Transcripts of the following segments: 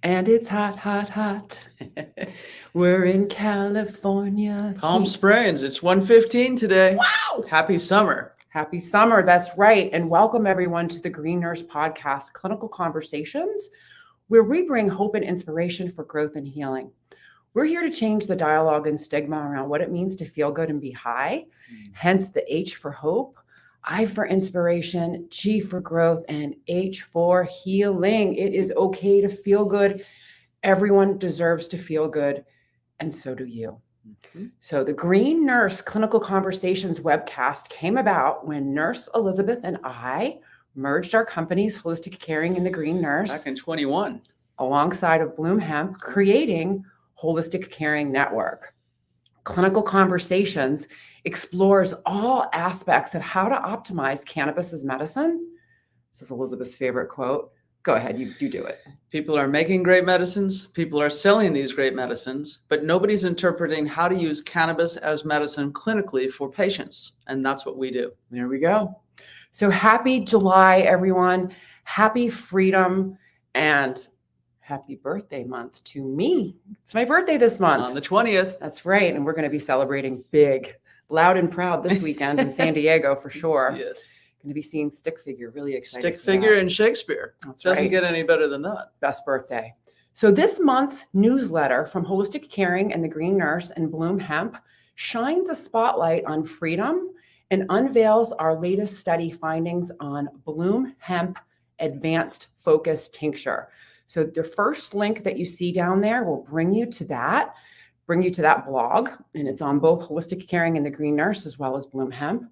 And it's hot, hot, hot. We're in California. Palm Springs. It's 1:15 today. Wow! Happy summer. Happy summer. That's right. And welcome everyone to the Green Nurse Podcast, Clinical Conversations, where we bring hope and inspiration for growth and healing. We're here to change the dialogue and stigma around what it means to feel good and be high. Hence the H for hope, I for inspiration, G for growth, and H for healing. It is okay to feel good. Everyone deserves to feel good, and so do you. So the Green Nurse Clinical Conversations webcast came about when Nurse Elizabeth and I merged our companies, Holistic Caring and the Green Nurse, Back in 21. alongside of Bloom Hemp, creating Holistic Caring Network. Clinical Conversations explores all aspects of how to optimize cannabis as medicine. This is Elizabeth's favorite quote. Go ahead, you do it. People are making great medicines. People are selling these great medicines, but nobody's interpreting how to use cannabis as medicine clinically for patients. And that's what we do. There we go. So happy July, everyone. Happy freedom and happy birthday month to me. It's my birthday this month. On the 20th. That's right. And we're going to be celebrating big, loud and proud this weekend in San Diego for sure. Yes. Going to be seeing Stick Figure. Really excited. Stick Figure and Shakespeare. That's Doesn't right. get any better than that. Best birthday. So this month's newsletter from Holistic Caring and the Green Nurse and Bloom Hemp shines a spotlight on freedom and unveils our latest study findings on Bloom Hemp Advanced Focus Tincture. So the first link that you see down there will bring you to that blog, and it's on both Holistic Caring and the Green Nurse as well as Bloom Hemp.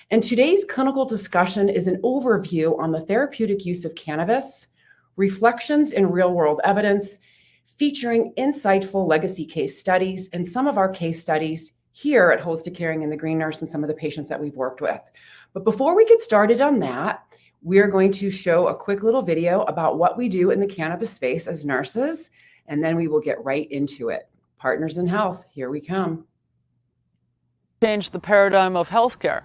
And today's clinical discussion is an overview on the therapeutic use of cannabis, reflections in real-world evidence, featuring insightful legacy case studies and some of our case studies here at Holistic Caring and the Green Nurse and some of the patients that we've worked with. But before we get started on that, we're going to show a quick little video about what we do in the cannabis space as nurses, and then we will get right into it. Partners in Health, here we come. Change the paradigm of healthcare.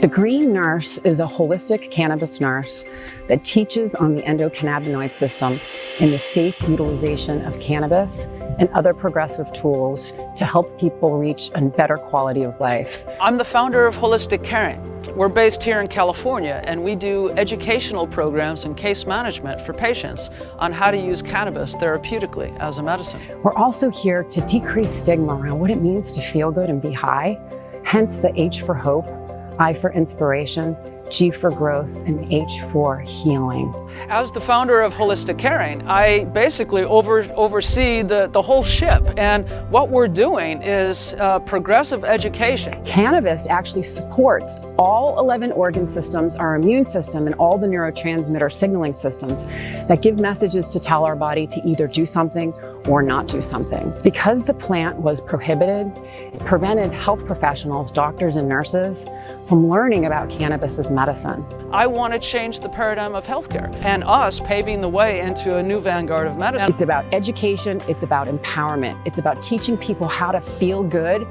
The Green Nurse is a holistic cannabis nurse that teaches on the endocannabinoid system and the safe utilization of cannabis and other progressive tools to help people reach a better quality of life. I'm the founder of Holistic Caring. We're based here in California, and we do educational programs and case management for patients on how to use cannabis therapeutically as a medicine. We're also here to decrease stigma around what it means to feel good and be high, hence the H for hope, I for inspiration, G for growth, and H for healing. As the founder of Holistic Caring, I basically oversee the whole ship. And what we're doing is progressive education. Cannabis actually supports all 11 organ systems, our immune system, and all the neurotransmitter signaling systems that give messages to tell our body to either do something or not do something. Because the plant was prohibited, it prevented health professionals, doctors and nurses from learning about cannabis as medicine. I want to change the paradigm of healthcare and us paving the way into a new vanguard of medicine. It's about education, it's about empowerment, it's about teaching people how to feel good,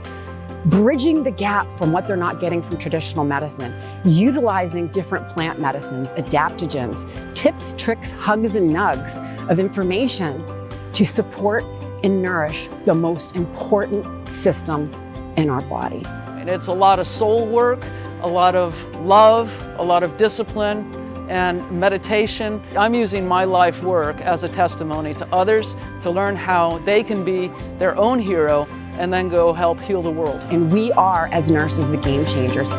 bridging the gap from what they're not getting from traditional medicine, utilizing different plant medicines, adaptogens, tips, tricks, hugs, and nugs of information to support and nourish the most important system in our body. It's a lot of soul work, a lot of love, a lot of discipline, and meditation. I'm using my life work as a testimony to others to learn how they can be their own hero and then go help heal the world. And we are, as nurses, the game changers.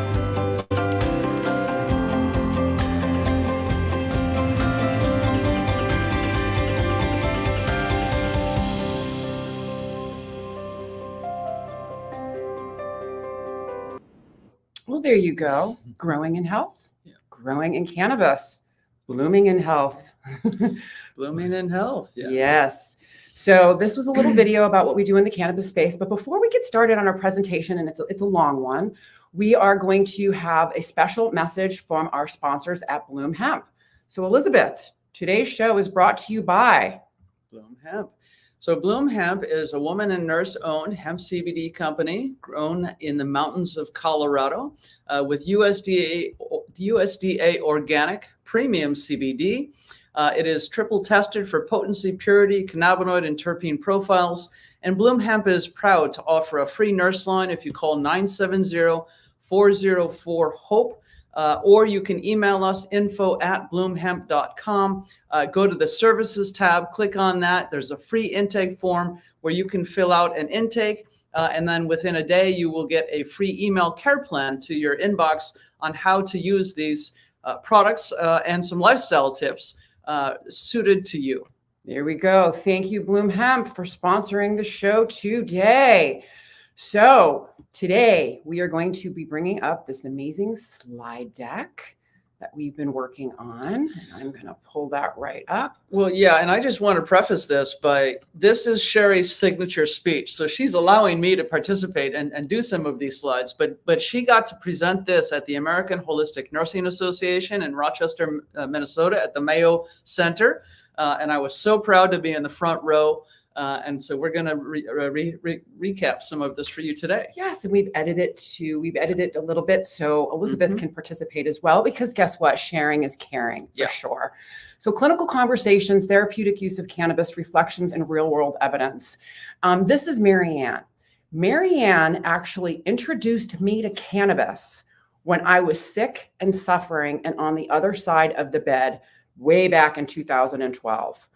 Well, there you go. Growing in health, growing in cannabis, blooming in health. Blooming in health. Yeah. Yes. So this was a little video about what we do in the cannabis space. But before we get started on our presentation, and it's a long one, we are going to have a special message from our sponsors at Bloom Hemp. So Elizabeth, today's show is brought to you by Bloom Hemp. So Bloom Hemp is a woman and nurse-owned hemp CBD company grown in the mountains of Colorado with USDA organic premium CBD. It is triple tested for potency, purity, cannabinoid, and terpene profiles. And Bloom Hemp is proud to offer a free nurse line if you call 970-404-HOPE. Or you can email us info@bloomhemp.com. Go to the services tab, click on that. There's a free intake form where you can fill out an intake. And then within a day, you will get a free email care plan to your inbox on how to use these products and some lifestyle tips suited to you. There we go. Thank you, Bloom Hemp, for sponsoring the show today. So today we are going to be bringing up this amazing slide deck that we've been working on. And I'm going to pull that right up. Well, yeah, and I just want to preface this by, this is Sherri's signature speech. So she's allowing me to participate and do some of these slides, but she got to present this at the American Holistic Nursing Association in Rochester, Minnesota at the Mayo Center. And I was so proud to be in the front row. And so we're going to recap some of this for you today. Yes, and we've edited it a little bit so Elizabeth can participate as well, because guess what? Sharing is caring for sure. So clinical conversations, therapeutic use of cannabis, reflections, and real world evidence. This is Marianne. Marianne actually introduced me to cannabis when I was sick and suffering and on the other side of the bed way back in 2012.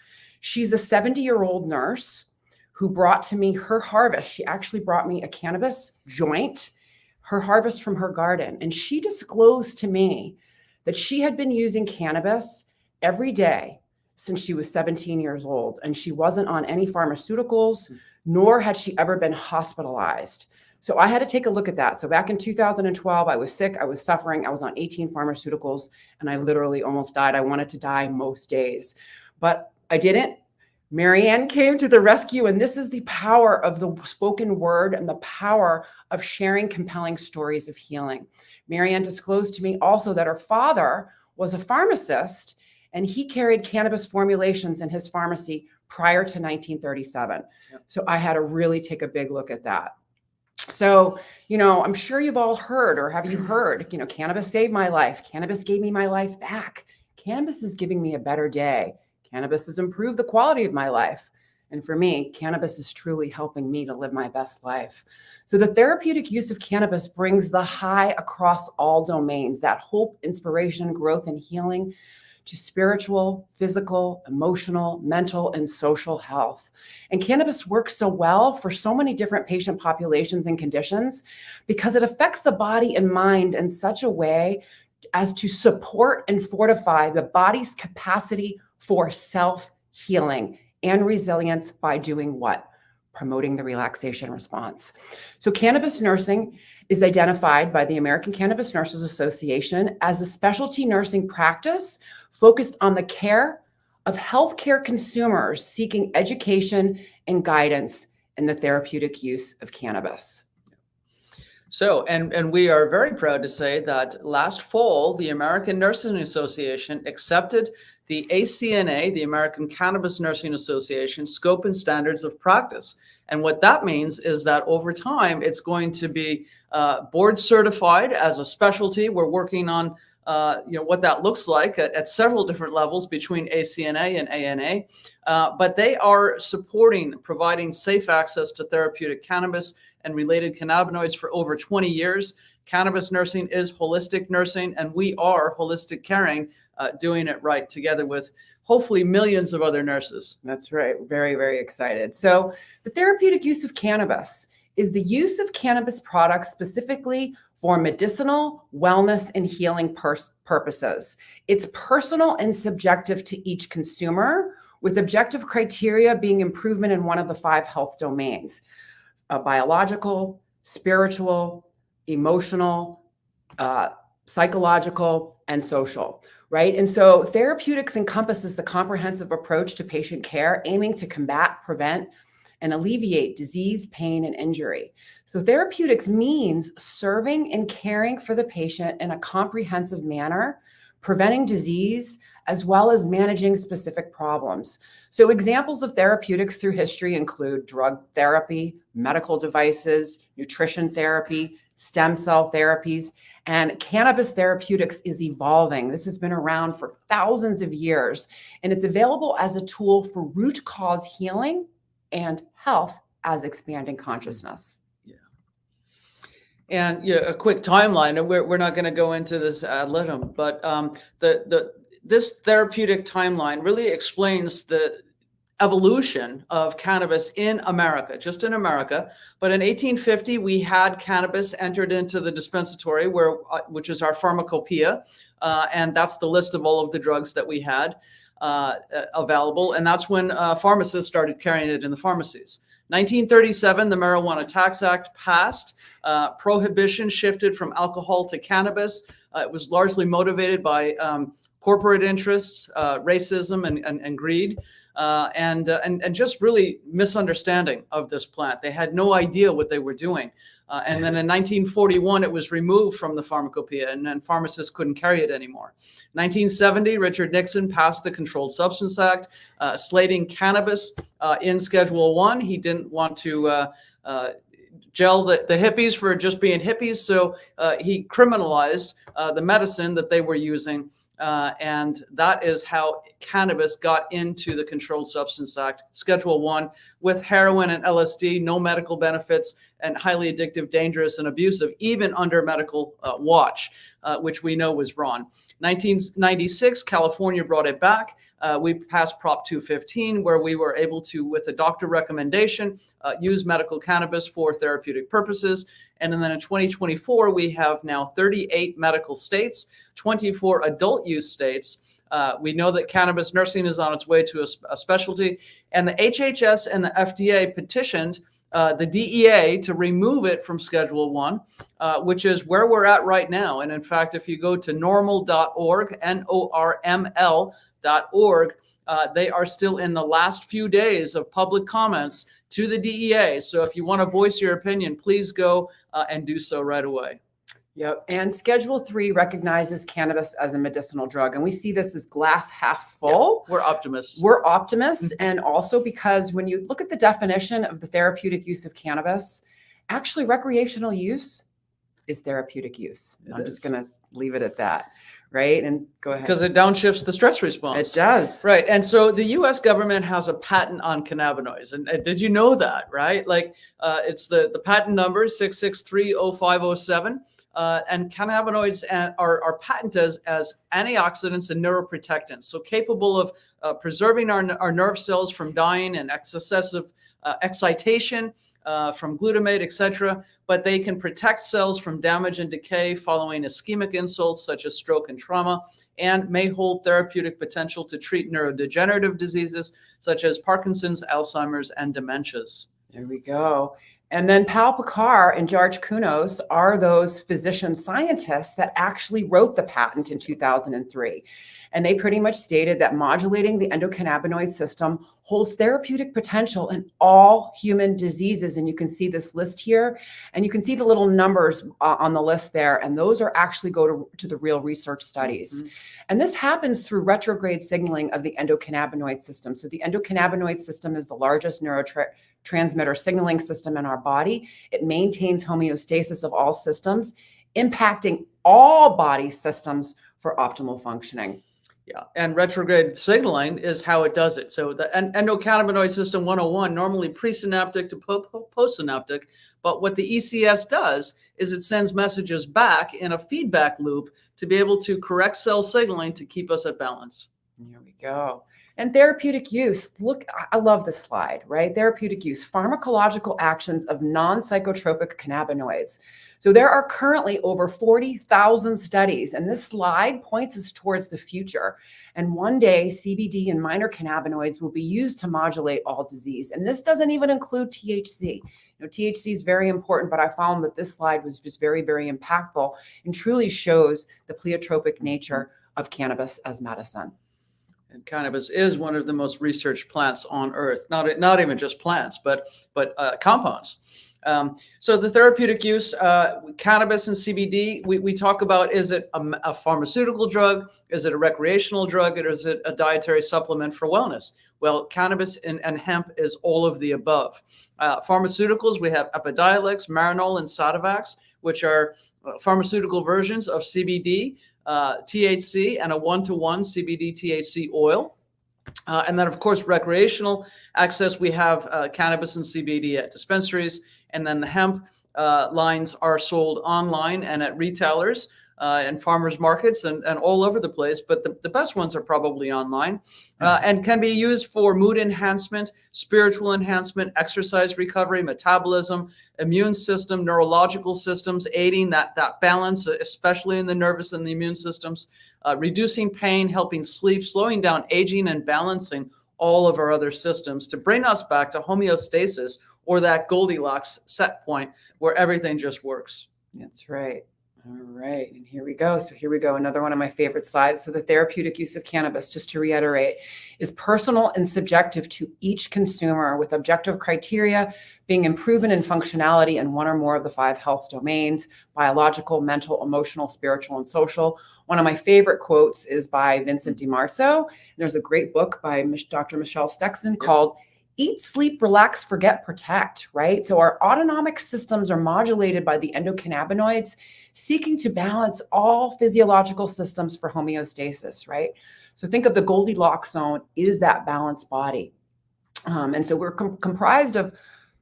She's a 70-year-old nurse who brought to me her harvest. She actually brought me a cannabis joint, her harvest from her garden. And she disclosed to me that she had been using cannabis every day since she was 17 years old. And she wasn't on any pharmaceuticals, nor had she ever been hospitalized. So I had to take a look at that. So back in 2012, I was sick, I was suffering, I was on 18 pharmaceuticals, and I literally almost died. I wanted to die most days, but I didn't. Marianne came to the rescue, and this is the power of the spoken word and the power of sharing compelling stories of healing. Marianne disclosed to me also that her father was a pharmacist, and he carried cannabis formulations in his pharmacy prior to 1937. Yep. So I had to really take a big look at that. So, I'm sure you've all heard, or have you heard, cannabis saved my life. Cannabis gave me my life back. Cannabis is giving me a better day. Cannabis has improved the quality of my life. And for me, cannabis is truly helping me to live my best life. So the therapeutic use of cannabis brings the high across all domains, that hope, inspiration, growth, and healing to spiritual, physical, emotional, mental, and social health. And cannabis works so well for so many different patient populations and conditions because it affects the body and mind in such a way as to support and fortify the body's capacity for self-healing and resilience by doing what? Promoting the relaxation response. So cannabis nursing is identified by the American Cannabis Nurses Association as a specialty nursing practice focused on the care of healthcare consumers seeking education and guidance in the therapeutic use of cannabis. So, and we are very proud to say that last fall, the American Nursing Association accepted the ACNA, the American Cannabis Nursing Association, scope and standards of practice. And what that means is that over time, it's going to be board certified as a specialty. We're working on what that looks like at several different levels between ACNA and ANA. But they are providing safe access to therapeutic cannabis and related cannabinoids for over 20 years. Cannabis nursing is holistic nursing, and we are holistic caring, doing it right together with hopefully millions of other nurses. That's right. Very, very excited. So the therapeutic use of cannabis is the use of cannabis products specifically for medicinal, wellness, and healing purposes. It's personal and subjective to each consumer, with objective criteria being improvement in one of the 5 health domains: biological, spiritual, emotional, psychological, and social, right? And so therapeutics encompasses the comprehensive approach to patient care, aiming to combat, prevent, and alleviate disease, pain, and injury. So therapeutics means serving and caring for the patient in a comprehensive manner, preventing disease, as well as managing specific problems. So examples of therapeutics through history include drug therapy, medical devices, nutrition therapy, stem cell therapies, and cannabis therapeutics is evolving. This has been around for thousands of years, and it's available as a tool for root cause healing and health as expanding consciousness. And yeah, a quick timeline, and we're not going to go into this ad litem, but this therapeutic timeline really explains the evolution of cannabis in America, just in America. But in 1850, we had cannabis entered into the dispensatory, which is our pharmacopoeia, and that's the list of all of the drugs that we had available. And that's when pharmacists started carrying it in the pharmacies. 1937, the Marijuana Tax Act passed. Prohibition shifted from alcohol to cannabis. It was largely motivated by corporate interests, racism, and greed, and just really misunderstanding of this plant. They had no idea what they were doing. And then in 1941, it was removed from the pharmacopoeia, and then pharmacists couldn't carry it anymore. 1970, Richard Nixon passed the Controlled Substance Act, slating cannabis in Schedule 1. He didn't want to jail the hippies for just being hippies, so he criminalized the medicine that they were using. And that is how cannabis got into the Controlled Substance Act, Schedule 1, with heroin and LSD, no medical benefits, and highly addictive, dangerous, and abusive, even under medical watch, which we know was wrong. 1996, California brought it back. We passed Prop 215, where we were able to, with a doctor recommendation, use medical cannabis for therapeutic purposes. And then in 2024, we have now 38 medical states, 24 adult use states. We know that cannabis nursing is on its way to a specialty, and the HHS and the FDA petitioned the DEA to remove it from Schedule 1, which is where we're at right now. And in fact, if you go to normal.org, NORML.org, they are still in the last few days of public comments to the DEA. So if you want to voice your opinion, please go and do so right away. Yep. And Schedule 3 recognizes cannabis as a medicinal drug. And we see this as glass half full. Yeah, we're optimists. We're optimists. And also because when you look at the definition of the therapeutic use of cannabis, actually recreational use is therapeutic use. I'm just going to leave it at that. Right. And go ahead. Because it downshifts the stress response. It does. Right. And so the US government has a patent on cannabinoids. And did you know that? Right. Like it's the patent number 6630507. And cannabinoids are patented as antioxidants and neuroprotectants. So capable of preserving our nerve cells from dying and excessive excitation from glutamate, etc. But they can protect cells from damage and decay following ischemic insults such as stroke and trauma, and may hold therapeutic potential to treat neurodegenerative diseases such as Parkinson's, Alzheimer's, and dementias. There we go. And then Pal Picard and George Kunos are those physician scientists that actually wrote the patent in 2003. And they pretty much stated that modulating the endocannabinoid system holds therapeutic potential in all human diseases. And you can see this list here, and you can see the little numbers on the list there. And those are actually go to the real research studies. Mm-hmm. And this happens through retrograde signaling of the endocannabinoid system. So the endocannabinoid system is the largest neurotransmitter signaling system in our body. It maintains homeostasis of all systems, impacting all body systems for optimal functioning. Yeah, and retrograde signaling is how it does it. So the endocannabinoid system 101, normally presynaptic to postsynaptic, but what the ECS does is it sends messages back in a feedback loop to be able to correct cell signaling to keep us at balance. Here we go. And therapeutic use. Look, I love this slide, right? Therapeutic use, pharmacological actions of non-psychotropic cannabinoids. So there are currently over 40,000 studies, and this slide points us towards the future. And one day, CBD and minor cannabinoids will be used to modulate all disease. And this doesn't even include THC. THC is very important, but I found that this slide was just very, very impactful and truly shows the pleiotropic nature of cannabis as medicine. And cannabis is one of the most researched plants on earth. Not even just plants, but compounds. So the therapeutic use, cannabis and CBD, we talk about, is it a pharmaceutical drug? Is it a recreational drug? Or is it a dietary supplement for wellness? Well, cannabis and hemp is all of the above. Pharmaceuticals, we have Epidiolex, Marinol, and Sativax, which are pharmaceutical versions of CBD, THC, and a 1-to-1 CBD THC oil. And then, of course, recreational access, we have cannabis and CBD at dispensaries. And then the hemp lines are sold online and at retailers and farmers markets and all over the place. But the best ones are probably online and can be used for mood enhancement, spiritual enhancement, exercise recovery, metabolism, immune system, neurological systems, aiding that balance, especially in the nervous and the immune systems, reducing pain, helping sleep, slowing down aging, and balancing all of our other systems to bring us back to homeostasis, or that Goldilocks set point where everything just works. That's right. All right. And here we go. So here we go. Another one of my favorite slides. So the therapeutic use of cannabis, just to reiterate, is personal and subjective to each consumer, with objective criteria being improvement in functionality in one or more of the 5 health domains: biological, mental, emotional, spiritual, and social. One of my favorite quotes is by Vincent DiMarzo. There's a great book by Dr. Michelle Stexon called Eat, Sleep, Relax, Forget, Protect, right? So our autonomic systems are modulated by the endocannabinoids, seeking to balance all physiological systems for homeostasis, right? So think of the Goldilocks zone is that balanced body. And so we're comprised of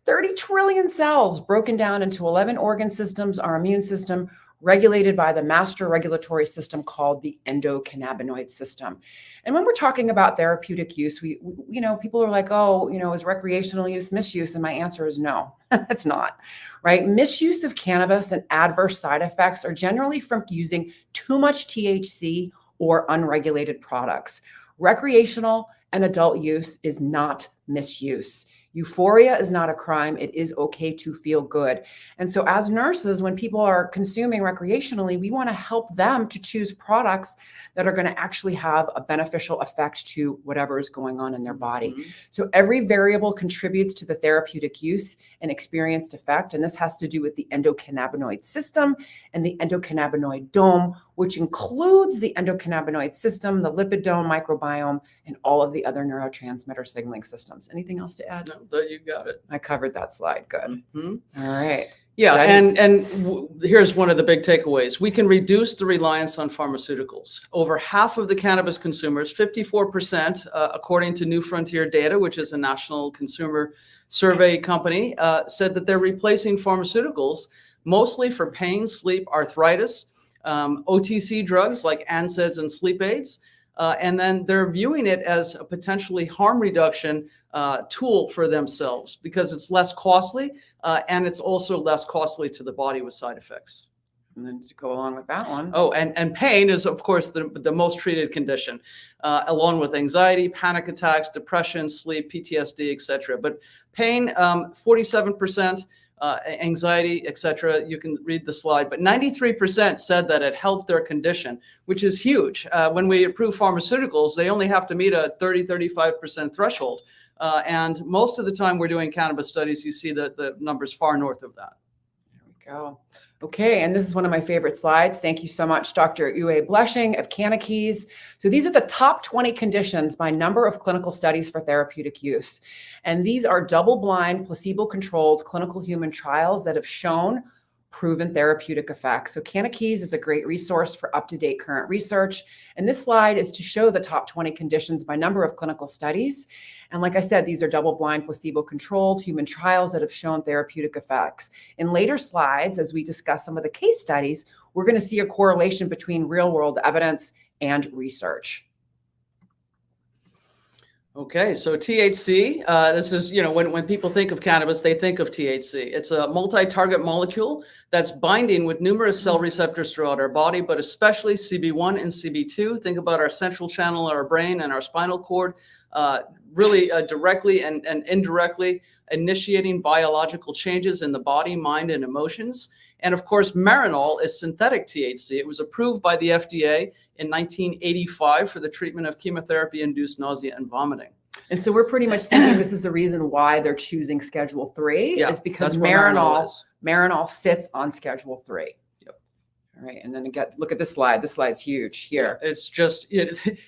30 trillion cells broken down into 11 organ systems, our immune system, regulated by the master regulatory system called the endocannabinoid system. And when we're talking about therapeutic use, we people are like, oh, is recreational use misuse? And my answer is no, it's not, right? Misuse of cannabis and adverse side effects are generally from using too much THC or unregulated products. Recreational and adult use is not misuse. Euphoria is not a crime. It is okay to feel good. And so as nurses, when people are consuming recreationally, we want to help them to choose products that are going to actually have a beneficial effect to whatever is going on in their body. Mm-hmm. So every variable contributes to the therapeutic use and experienced effect. And this has to do with the endocannabinoid system and the endocannabinoid dome, which includes the endocannabinoid system, the lipid-dome microbiome, and all of the other neurotransmitter signaling systems. Anything else to add? No, that you got it. I covered that slide. Good. Mm-hmm. All right. Yeah, and here's one of the big takeaways. We can reduce the reliance on pharmaceuticals. Over half of the cannabis consumers, 54%, according to New Frontier Data, which is a national consumer survey company, said that they're replacing pharmaceuticals mostly for pain, sleep, arthritis, OTC drugs like NSAIDs and sleep aids. And then they're viewing it as a potentially harm reduction tool for themselves because it's less costly and it's also less costly to the body with side effects. And then to go along with that one. Oh, and pain is, of course, the most treated condition, along with anxiety, panic attacks, depression, sleep, PTSD, etc. But pain, 47%. Anxiety, etc. You can read the slide, but 93% said that it helped their condition, which is huge. When we approve pharmaceuticals, they only have to meet a 35% threshold. And most of the time we're doing cannabis studies, you see that the numbers far north of that. There we go. Okay, and this is one of my favorite slides. Thank you so much, Dr. Uwe Bleshing of Cannakeys. So these are the top 20 conditions by number of clinical studies for therapeutic use. And these are double-blind, placebo-controlled clinical human trials that have shown proven therapeutic effects. So Cannakeys is a great resource for up-to-date current research. And this slide is to show the top 20 conditions by number of clinical studies. And like I said, these are double-blind, placebo-controlled human trials that have shown therapeutic effects. In later slides, as we discuss some of the case studies, we're going to see a correlation between real-world evidence and research. Okay, so THC, this is, when people think of cannabis, they think of THC. It's a multi-target molecule that's binding with numerous cell receptors throughout our body, but especially CB1 and CB2. Think about our central channel, our brain, and our spinal cord, really directly and indirectly initiating biological changes in the body, mind, and emotions. And of course, Marinol is synthetic THC. It was approved by the FDA in 1985 for the treatment of chemotherapy-induced nausea and vomiting. And so we're pretty much thinking this is the reason why they're choosing Schedule 3 Yeah, is because that's where Marinol is. Marinol sits on Schedule 3. Yep. All right. And then again, look at this slide. This slide's huge here. Yeah, it's just,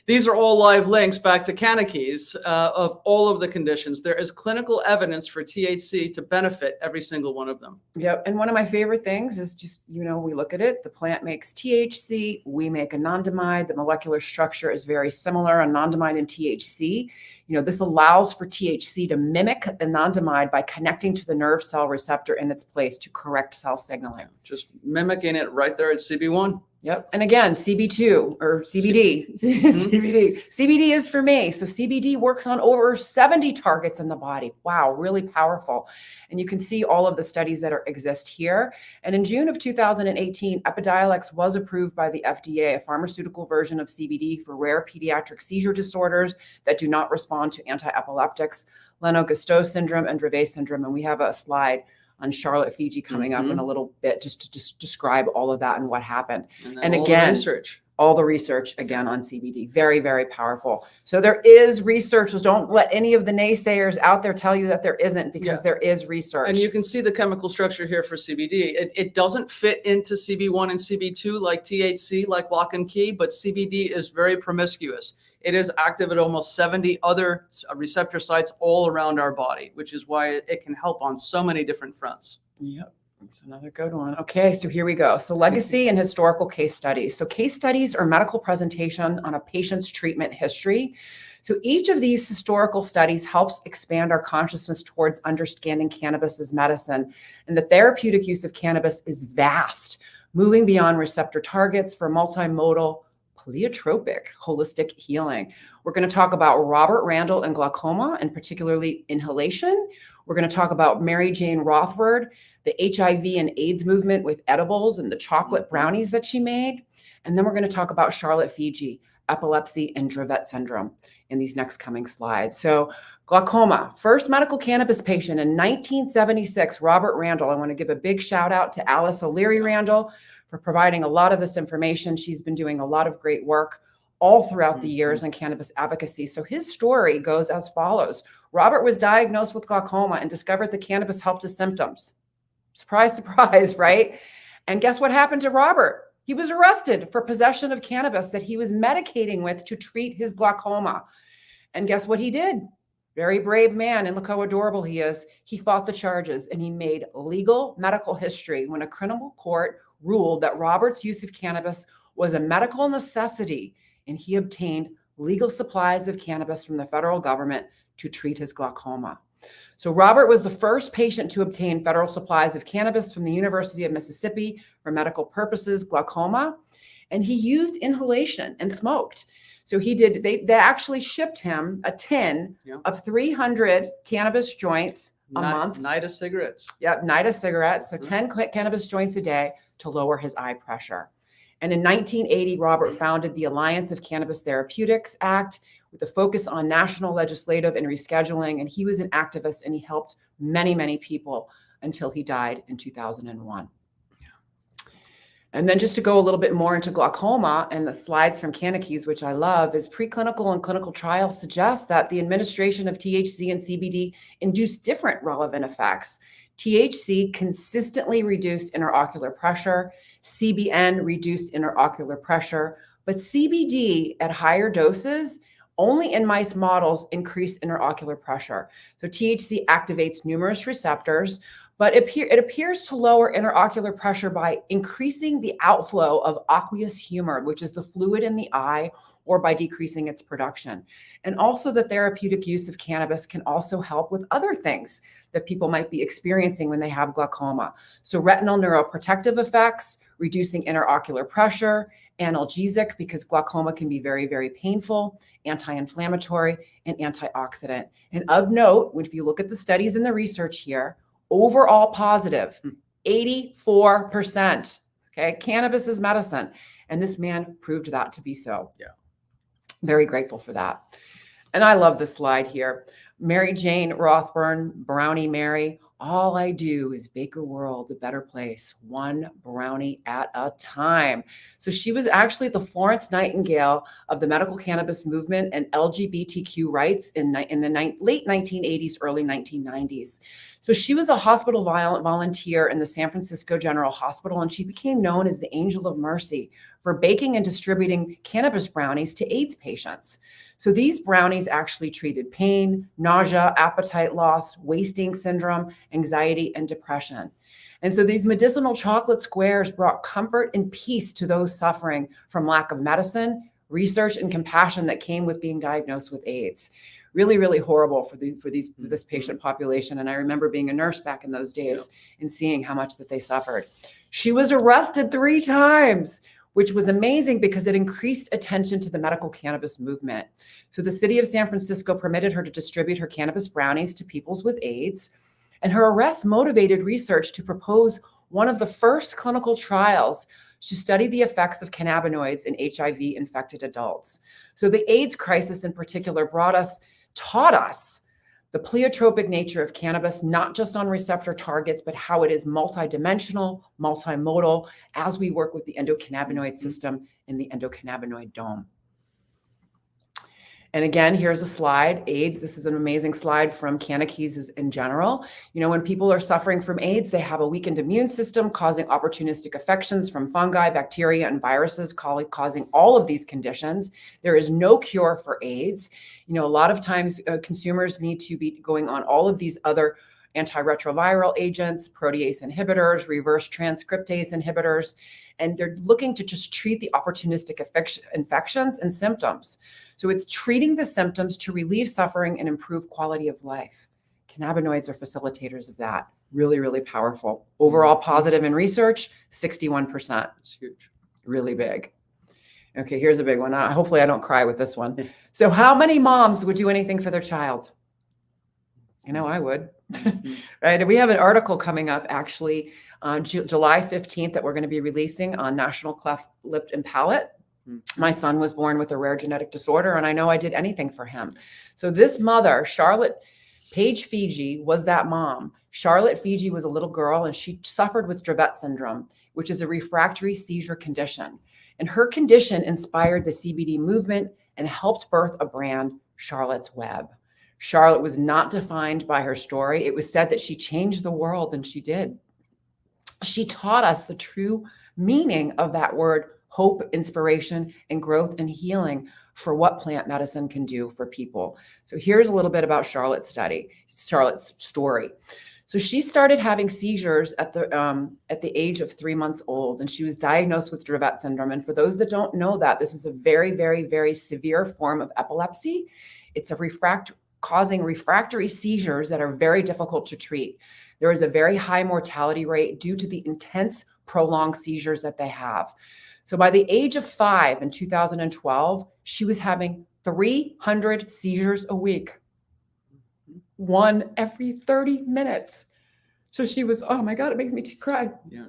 these are all live links back to Canakeys of all of the conditions. There is clinical evidence for THC to benefit every single one of them. Yep. And one of my favorite things is just, we look at it, the plant makes THC, we make anandamide. The molecular structure is very similar, anandamide and THC. This allows for THC to mimic anandamide by connecting to the nerve cell receptor in its place to correct cell signaling. Just mimicking it right there at CB1. Yep. And again, CB2 or CBD. CBD is for me. So CBD works on over 70 targets in the body. Wow, really powerful. And you can see all of the studies that exist here. And in June of 2018, Epidiolex was approved by the FDA, a pharmaceutical version of CBD for rare pediatric seizure disorders that do not respond to anti-epileptics, Lennox-Gastaut syndrome, and Dravet syndrome. And we have a slide on Charlotte Figi coming up in a little bit, just to describe all of that and what happened. And again, all the research again on CBD, very, very powerful. So there is research. So don't let any of the naysayers out there tell you that there isn't, because there is research. And you can see the chemical structure here for CBD. It doesn't fit into CB1 and CB2 like THC, like lock and key, but CBD is very promiscuous. It is active at almost 70 other receptor sites all around our body, which is why it can help on so many different fronts. Yep. That's another good one. Okay, so here we go. So legacy and historical case studies. So case studies are medical presentation on a patient's treatment history. So each of these historical studies helps expand our consciousness towards understanding cannabis as medicine. And the therapeutic use of cannabis is vast, moving beyond receptor targets for multimodal, pleiotropic, holistic healing. We're going to talk about Robert Randall and glaucoma, and particularly inhalation. We're going to talk about Mary Jane Rothward, the HIV and AIDS movement with edibles and the chocolate brownies that she made. And then we're going to talk about Charlotte Figi, epilepsy and Dravet syndrome in these next coming slides. So glaucoma, first medical cannabis patient in 1976, Robert Randall. I want to give a big shout out to Alice O'Leary Randall for providing a lot of this information. She's been doing a lot of great work all throughout the years in cannabis advocacy. So his story goes as follows. Robert was diagnosed with glaucoma and discovered that cannabis helped his symptoms. Surprise, surprise, right? And guess what happened to Robert? He was arrested for possession of cannabis that he was medicating with to treat his glaucoma. And guess what he did? Very brave man, and look how adorable he is. He fought the charges and he made legal medical history when a criminal court ruled that Robert's use of cannabis was a medical necessity, and he obtained legal supplies of cannabis from the federal government to treat his glaucoma. So Robert was the first patient to obtain federal supplies of cannabis from the University of Mississippi for medical purposes, glaucoma, and he used inhalation and smoked. So they actually shipped him a tin of 300 cannabis joints a month. Night of cigarettes. Yep, night of cigarettes. So 10 cannabis joints a day to lower his eye pressure. And in 1980, Robert founded the Alliance of Cannabis Therapeutics Act with a focus on national legislative and rescheduling. And he was an activist and he helped many, many people until he died in 2001. And then just to go a little bit more into glaucoma, and the slides from Canakeys, which I love, is preclinical and clinical trials suggest that the administration of THC and CBD induce different relevant effects. THC consistently reduced interocular pressure, CBN reduced interocular pressure, but CBD at higher doses only in mice models increase interocular pressure. So THC activates numerous receptors, but it appears to lower interocular pressure by increasing the outflow of aqueous humor, which is the fluid in the eye, or by decreasing its production. And also the therapeutic use of cannabis can also help with other things that people might be experiencing when they have glaucoma. So retinal neuroprotective effects, reducing interocular pressure, analgesic, because glaucoma can be very, very painful, anti-inflammatory, and antioxidant. And of note, if you look at the studies and the research here, overall positive, 84%. Okay, cannabis is medicine. And this man proved that to be so. Yeah. Very grateful for that. And I love this slide here. Mary Jane Rothburn, Brownie Mary, All I do is bake a world a better place, one brownie at a time. So she was actually the Florence Nightingale of the medical cannabis movement and LGBTQ rights in the late 1980s, early 1990s. So she was a hospital volunteer in the San Francisco General Hospital, and she became known as the Angel of Mercy for baking and distributing cannabis brownies to AIDS patients. So these brownies actually treated pain, nausea, appetite loss, wasting syndrome, anxiety, and depression. And so these medicinal chocolate squares brought comfort and peace to those suffering from lack of medicine, research, and compassion that came with being diagnosed with AIDS. Really, really horrible for this patient population. And I remember being a nurse back in those days and seeing how much that they suffered. She was arrested 3 times, which was amazing because it increased attention to the medical cannabis movement. So the city of San Francisco permitted her to distribute her cannabis brownies to people with AIDS. And her arrest motivated research to propose one of the first clinical trials to study the effects of cannabinoids in HIV-infected adults. So the AIDS crisis in particular taught us the pleiotropic nature of cannabis, not just on receptor targets, but how it is multidimensional, multimodal, as we work with the endocannabinoid system in the endocannabinoid dome. And again, here's a slide, AIDS. This is an amazing slide from Cannakeys in general. You know, when people are suffering from AIDS, they have a weakened immune system causing opportunistic infections from fungi, bacteria, and viruses, causing all of these conditions. There is no cure for AIDS. You know, a lot of times consumers need to be going on all of these other antiretroviral agents, protease inhibitors, reverse transcriptase inhibitors, and they're looking to just treat the opportunistic infections and symptoms. So it's treating the symptoms to relieve suffering and improve quality of life. Cannabinoids are facilitators of that. Really, really powerful. Overall positive in research, 61%. It's huge. Really big. Okay, here's a big one. Hopefully I don't cry with this one. So how many moms would do anything for their child? You know, I would. Right. And we have an article coming up actually on July 15th that we're going to be releasing on National Cleft Lip and Palate. My son was born with a rare genetic disorder, and I know I did anything for him. So this mother, Charlotte Paige Fiji, was that mom. Charlotte Fiji was a little girl, and she suffered with Dravet syndrome, which is a refractory seizure condition. And her condition inspired the CBD movement and helped birth a brand, Charlotte's Web. Charlotte was not defined by her story. It was said that she changed the world, and she did. She taught us the true meaning of that word, hope, inspiration, and growth and healing for what plant medicine can do for people. So here's a little bit about Charlotte's story. So she started having seizures at the age of 3 months old, and she was diagnosed with Dravet syndrome. And for those that don't know that, this is a very, very, very severe form of epilepsy. It's causing refractory seizures that are very difficult to treat. There is a very high mortality rate due to the intense prolonged seizures that they have. So by the age of 5 in 2012, she was having 300 seizures a week, one every 30 minutes. So she was, oh my God, it makes me cry. Yeah.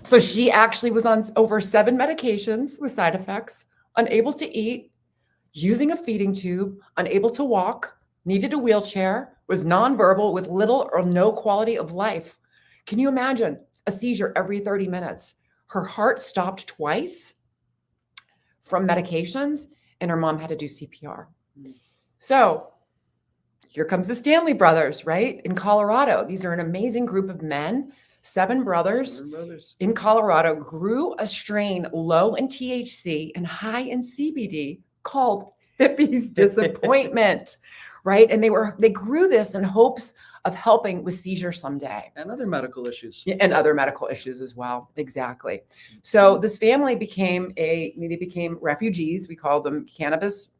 So she actually was on over 7 medications with side effects, unable to eat, using a feeding tube, unable to walk, needed a wheelchair, was nonverbal with little or no quality of life. Can you imagine a seizure every 30 minutes? Her heart stopped twice from medications, and her mom had to do CPR. So here comes the Stanley brothers, right? In Colorado. These are an amazing group of men, 7 brothers in Colorado, grew a strain low in THC and high in CBD called Hippie's Disappointment. Right. And they grew this in hopes of helping with seizures someday. And other medical issues. Yeah, and other medical issues as well. Exactly. So this family became refugees. We call them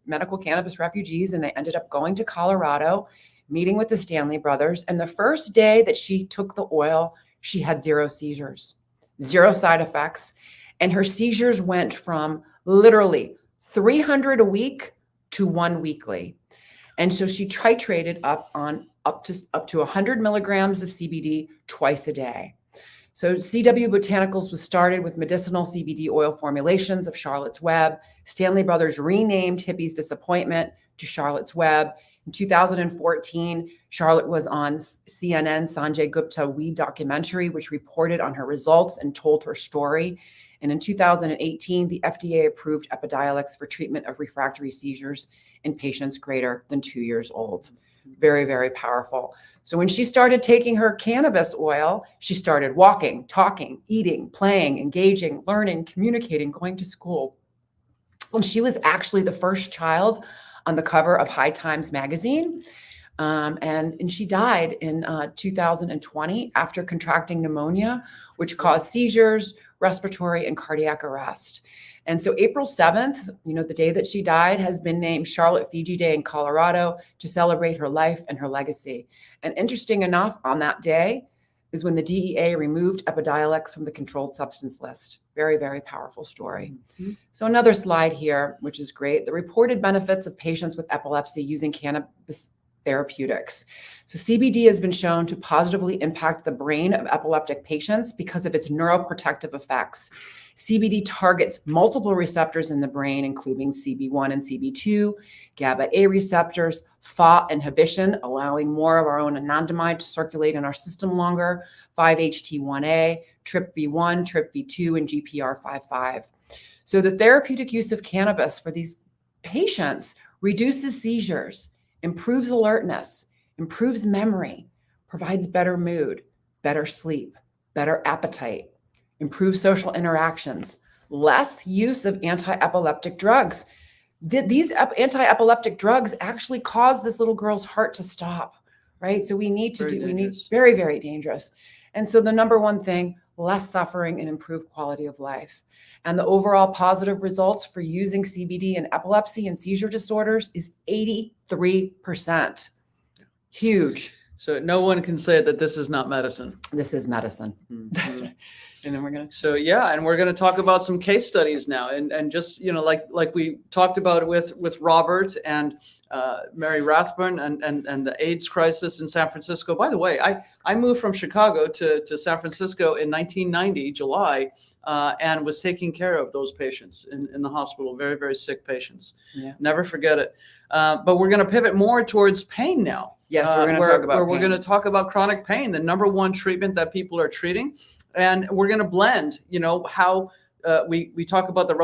medical cannabis refugees. And they ended up going to Colorado, meeting with the Stanley brothers. And the first day that she took the oil, she had 0 seizures, 0 side effects. And her seizures went from literally 300 a week to 1 weekly. And so she titrated up to 100 milligrams of CBD twice a day. So CW Botanicals was started with medicinal CBD oil formulations of Charlotte's Web. Stanley Brothers renamed Hippie's Disappointment to Charlotte's Web. In 2014, Charlotte was on CNN Sanjay Gupta weed documentary, which reported on her results and told her story. And in 2018, the FDA approved Epidiolex for treatment of refractory seizures in patients greater than 2 years old. Very, very powerful. So when she started taking her cannabis oil, she started walking, talking, eating, playing, engaging, learning, communicating, going to school. And she was actually the first child on the cover of High Times magazine. And she died in 2020 after contracting pneumonia, which caused seizures, respiratory, and cardiac arrest. And so April 7th, the day that she died, has been named Charlotte Fiji Day in Colorado to celebrate her life and her legacy. And interesting enough, on that day is when the DEA removed Epidiolex from the controlled substance list. Very, very powerful story. Mm-hmm. So another slide here, which is great. The reported benefits of patients with epilepsy using cannabis therapeutics. So CBD has been shown to positively impact the brain of epileptic patients because of its neuroprotective effects. CBD targets multiple receptors in the brain, including CB1 and CB2, GABA-A receptors, FA inhibition, allowing more of our own anandamide to circulate in our system longer, 5-HT1A, TRPV1, TRPV2, and GPR55. So the therapeutic use of cannabis for these patients reduces seizures, improves alertness, improves memory, provides better mood, better sleep, better appetite, improves social interactions, less use of anti-epileptic drugs. These anti-epileptic drugs actually cause this little girl's heart to stop, right? So we need very, very dangerous. And so the number one thing, less suffering and improved quality of life. And the overall positive results for using CBD in epilepsy and seizure disorders is 83%. Huge. So no one can say that this is not medicine. This is medicine. Mm-hmm. And then we're going to talk about some case studies now. And just, like we talked about with Robert and Mary Rathburn and the AIDS crisis in San Francisco. By the way, I moved from Chicago to San Francisco in 1990, July, and was taking care of those patients in the hospital, very, very sick patients. Yeah. Never forget it. But we're going to pivot more towards pain now. Yes, we're going to talk about pain. We're going to talk about chronic pain, the number one treatment that people are treating. And we're going to blend, how we talk about the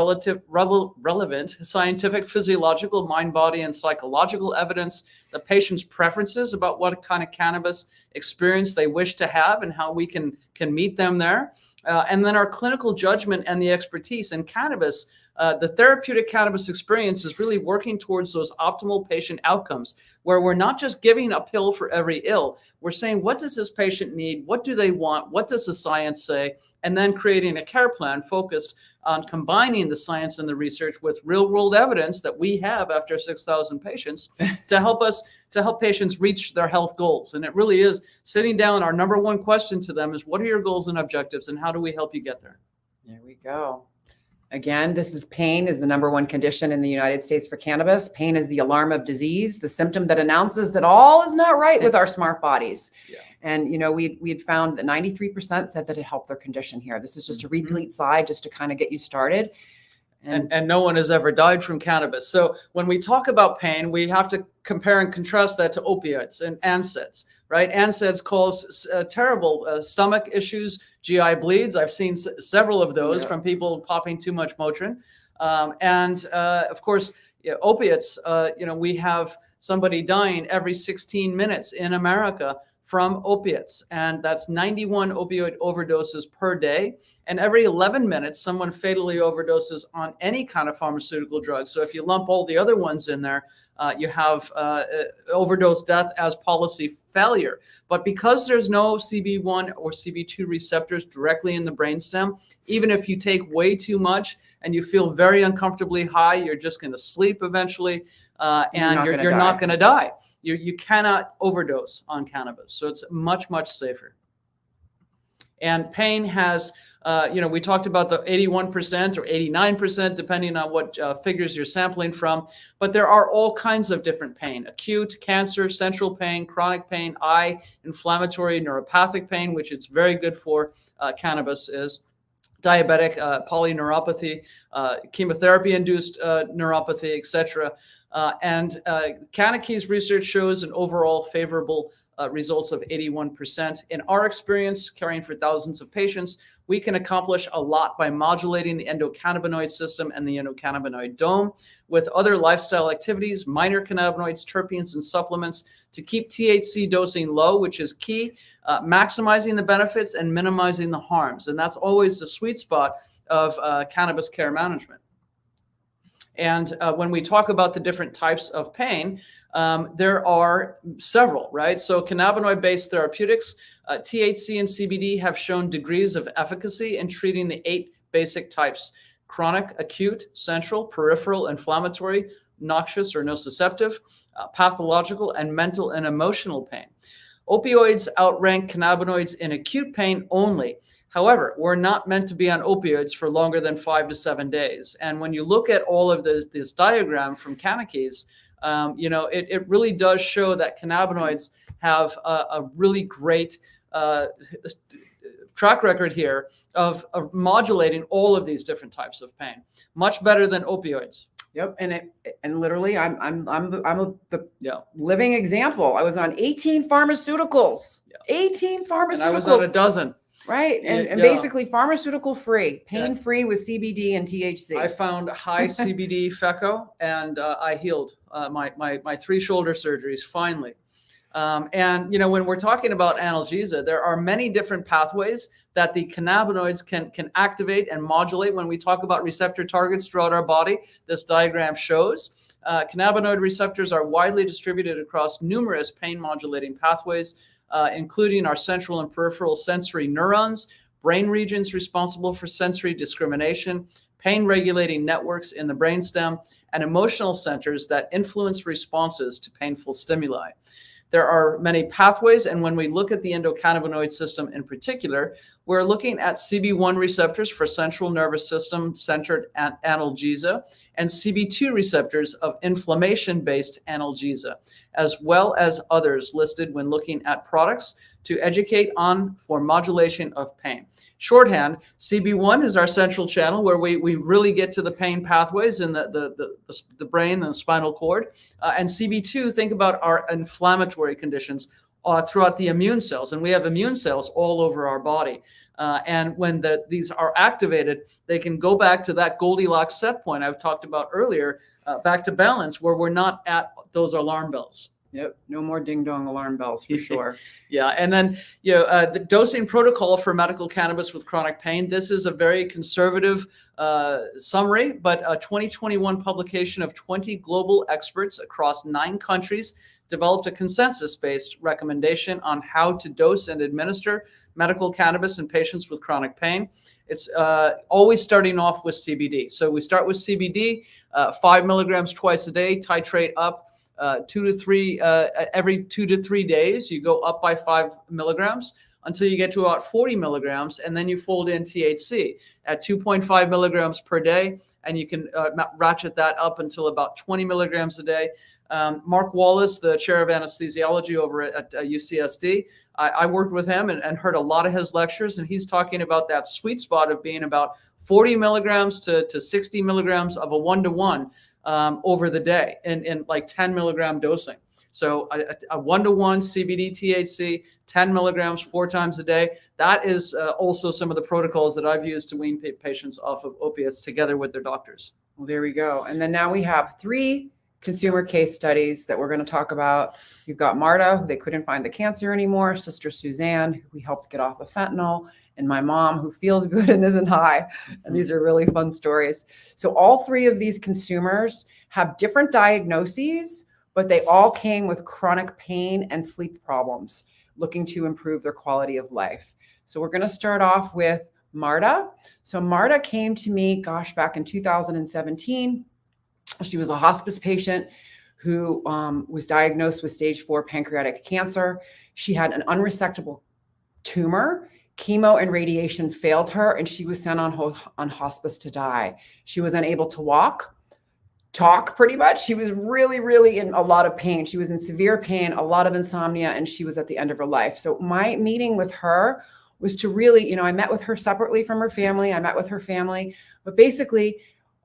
relevant scientific, physiological, mind, body, and psychological evidence, the patient's preferences about what kind of cannabis experience they wish to have and how we can meet them there. And then our clinical judgment and the expertise in cannabis. The therapeutic cannabis experience is really working towards those optimal patient outcomes where we're not just giving a pill for every ill. We're saying, what does this patient need? What do they want? What does the science say? And then creating a care plan focused on combining the science and the research with real world evidence that we have after 6,000 patients to help patients reach their health goals. And it really is sitting down. Our number one question to them is, what are your goals and objectives and how do we help you get there? There we go. Again, pain is the number one condition in the United States for cannabis. Pain is the alarm of disease, the symptom that announces that all is not right with our smart bodies. Yeah. And, we had found that 93% said that it helped their condition here. This is just a replete slide just to kind of get you started. And no one has ever died from cannabis. So when we talk about pain, we have to compare and contrast that to opiates and NSAIDs, right? NSAIDs cause terrible stomach issues, GI bleeds. I've seen several of those from people popping too much Motrin. Of course, opiates, we have somebody dying every 16 minutes in America from opiates, and that's 91 opioid overdoses per day. And every 11 minutes, someone fatally overdoses on any kind of pharmaceutical drug. So if you lump all the other ones in there, you have overdose death as policy failure. But because there's no CB1 or CB2 receptors directly in the brainstem, even if you take way too much and you feel very uncomfortably high, you're just going to sleep eventually, and you're not going to die. You cannot overdose on cannabis. So it's much, much safer. And pain has, we talked about the 81% or 89%, depending on what figures you're sampling from. But there are all kinds of different pain: acute, cancer, central pain, chronic pain, eye, inflammatory, neuropathic pain, which it's very good for, cannabis is. diabetic polyneuropathy, chemotherapy-induced neuropathy, etc. Kanekey's research shows an overall favorable results of 81%. In our experience, caring for thousands of patients, we can accomplish a lot by modulating the endocannabinoid system and the endocannabinoid dome with other lifestyle activities, minor cannabinoids, terpenes, and supplements to keep THC dosing low, which is key, maximizing the benefits and minimizing the harms. And that's always the sweet spot of cannabis care management. And when we talk about the different types of pain, there are several, right? So cannabinoid-based therapeutics, THC and CBD have shown degrees of efficacy in treating the 8 basic types: chronic, acute, central, peripheral, inflammatory, noxious or nociceptive, pathological, and mental and emotional pain. Opioids outrank cannabinoids in acute pain only. However, we're not meant to be on opioids for longer than 5 to 7 days. And when you look at all of this diagram from Kanekey's, it really does show that cannabinoids have a really great track record here of modulating all of these different types of pain, much better than opioids. Yep, and literally, I'm the living example. I was on 18 pharmaceuticals. 18 pharmaceuticals. And I was on a dozen. Right, and basically pharmaceutical free, pain free with CBD and THC. I found high CBD FECO, and I healed my 3 shoulder surgeries finally. And when we're talking about analgesia, there are many different pathways that the cannabinoids can activate and modulate. When we talk about receptor targets throughout our body, this diagram shows cannabinoid receptors are widely distributed across numerous pain modulating pathways, including our central and peripheral sensory neurons, brain regions responsible for sensory discrimination, pain regulating networks in the brainstem, and emotional centers that influence responses to painful stimuli. There are many pathways, and when we look at the endocannabinoid system in particular, we're looking at CB1 receptors for central nervous system centered analgesia and CB2 receptors of inflammation-based analgesia, as well as others listed when looking at products to educate on for modulation of pain. Shorthand, CB1 is our central channel where we really get to the pain pathways in the brain and the spinal cord. And CB2, think about our inflammatory conditions throughout the immune cells. And we have immune cells all over our body. And when these are activated, they can go back to that Goldilocks set point I've talked about earlier, back to balance, where we're not at those alarm bells. Yep. No more ding dong alarm bells for sure. Yeah. And then, the dosing protocol for medical cannabis with chronic pain. This is a very conservative summary, but a 2021 publication of 20 global experts across 9 countries developed a consensus-based recommendation on how to dose and administer medical cannabis in patients with chronic pain. It's always starting off with CBD. So we start with CBD, 5 milligrams twice a day, titrate up. 2 to 3 every 2 to 3 days, you go up by 5 milligrams until you get to about 40 milligrams, and then you fold in THC at 2.5 milligrams per day, and you can ratchet that up until about 20 milligrams a day. Mark Wallace, the chair of anesthesiology over at UCSD, I worked with him and heard a lot of his lectures, and he's talking about that sweet spot of being about 40 milligrams to 60 milligrams of a 1-to-1 over the day in like 10 milligram dosing. So a 1-to-1 CBD THC, 10 milligrams 4 times a day. That is also some of the protocols that I've used to wean patients off of opiates together with their doctors. Well, there we go. And then now we have 3 consumer case studies that we're going to talk about. You've got Marta, who they couldn't find the cancer anymore, Sister Suzanne, who we helped get off of fentanyl, and my mom, who feels good and isn't high. And these are really fun stories. So all 3 of these consumers have different diagnoses, but they all came with chronic pain and sleep problems, looking to improve their quality of life. So we're going to start off with Marta. So Marta came to me, back in 2017. She was a hospice patient who was diagnosed with stage 4 pancreatic cancer. She had an unresectable tumor. Chemo and radiation failed her, and she was sent on hospice to die. She was unable to talk pretty much. She was really, really in a lot of pain. She was in severe pain, a lot of insomnia, and she was at the end of her life. So my meeting with her was to really, I met with her separately from her family. I met with her family, but basically,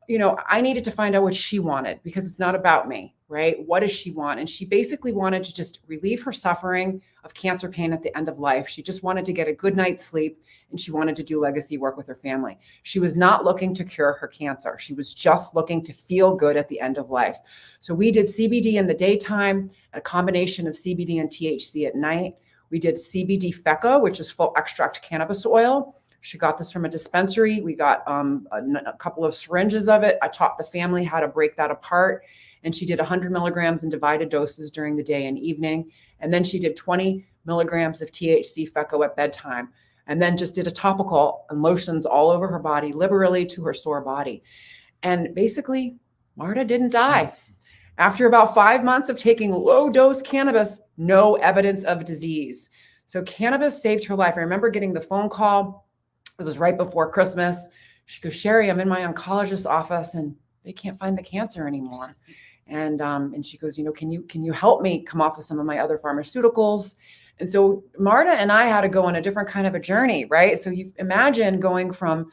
I needed to find out what she wanted, because it's not about me, right? What does she want? And she basically wanted to just relieve her suffering of cancer pain at the end of life. She just wanted to get a good night's sleep, and she wanted to do legacy work with her family. She was not looking to cure her cancer. She was just looking to feel good at the end of life. So we did CBD in the daytime, a combination of CBD and THC at night. We did CBD FECA, which is full extract cannabis oil. She got this from a dispensary. We got a couple of syringes of it. I taught the family how to break that apart. And she did 100 milligrams in divided doses during the day and evening. And then she did 20 milligrams of THC FECO at bedtime. And then just did a topical and lotions all over her body, liberally to her sore body. And basically, Marta didn't die. After about 5 months of taking low dose cannabis, no evidence of disease. So cannabis saved her life. I remember getting the phone call. It was right before Christmas. She goes, Sherri, I'm in my oncologist's office and they can't find the cancer anymore. And she goes, can you help me come off of some of my other pharmaceuticals? And so Marta and I had to go on a different kind of a journey, right? So you imagine going from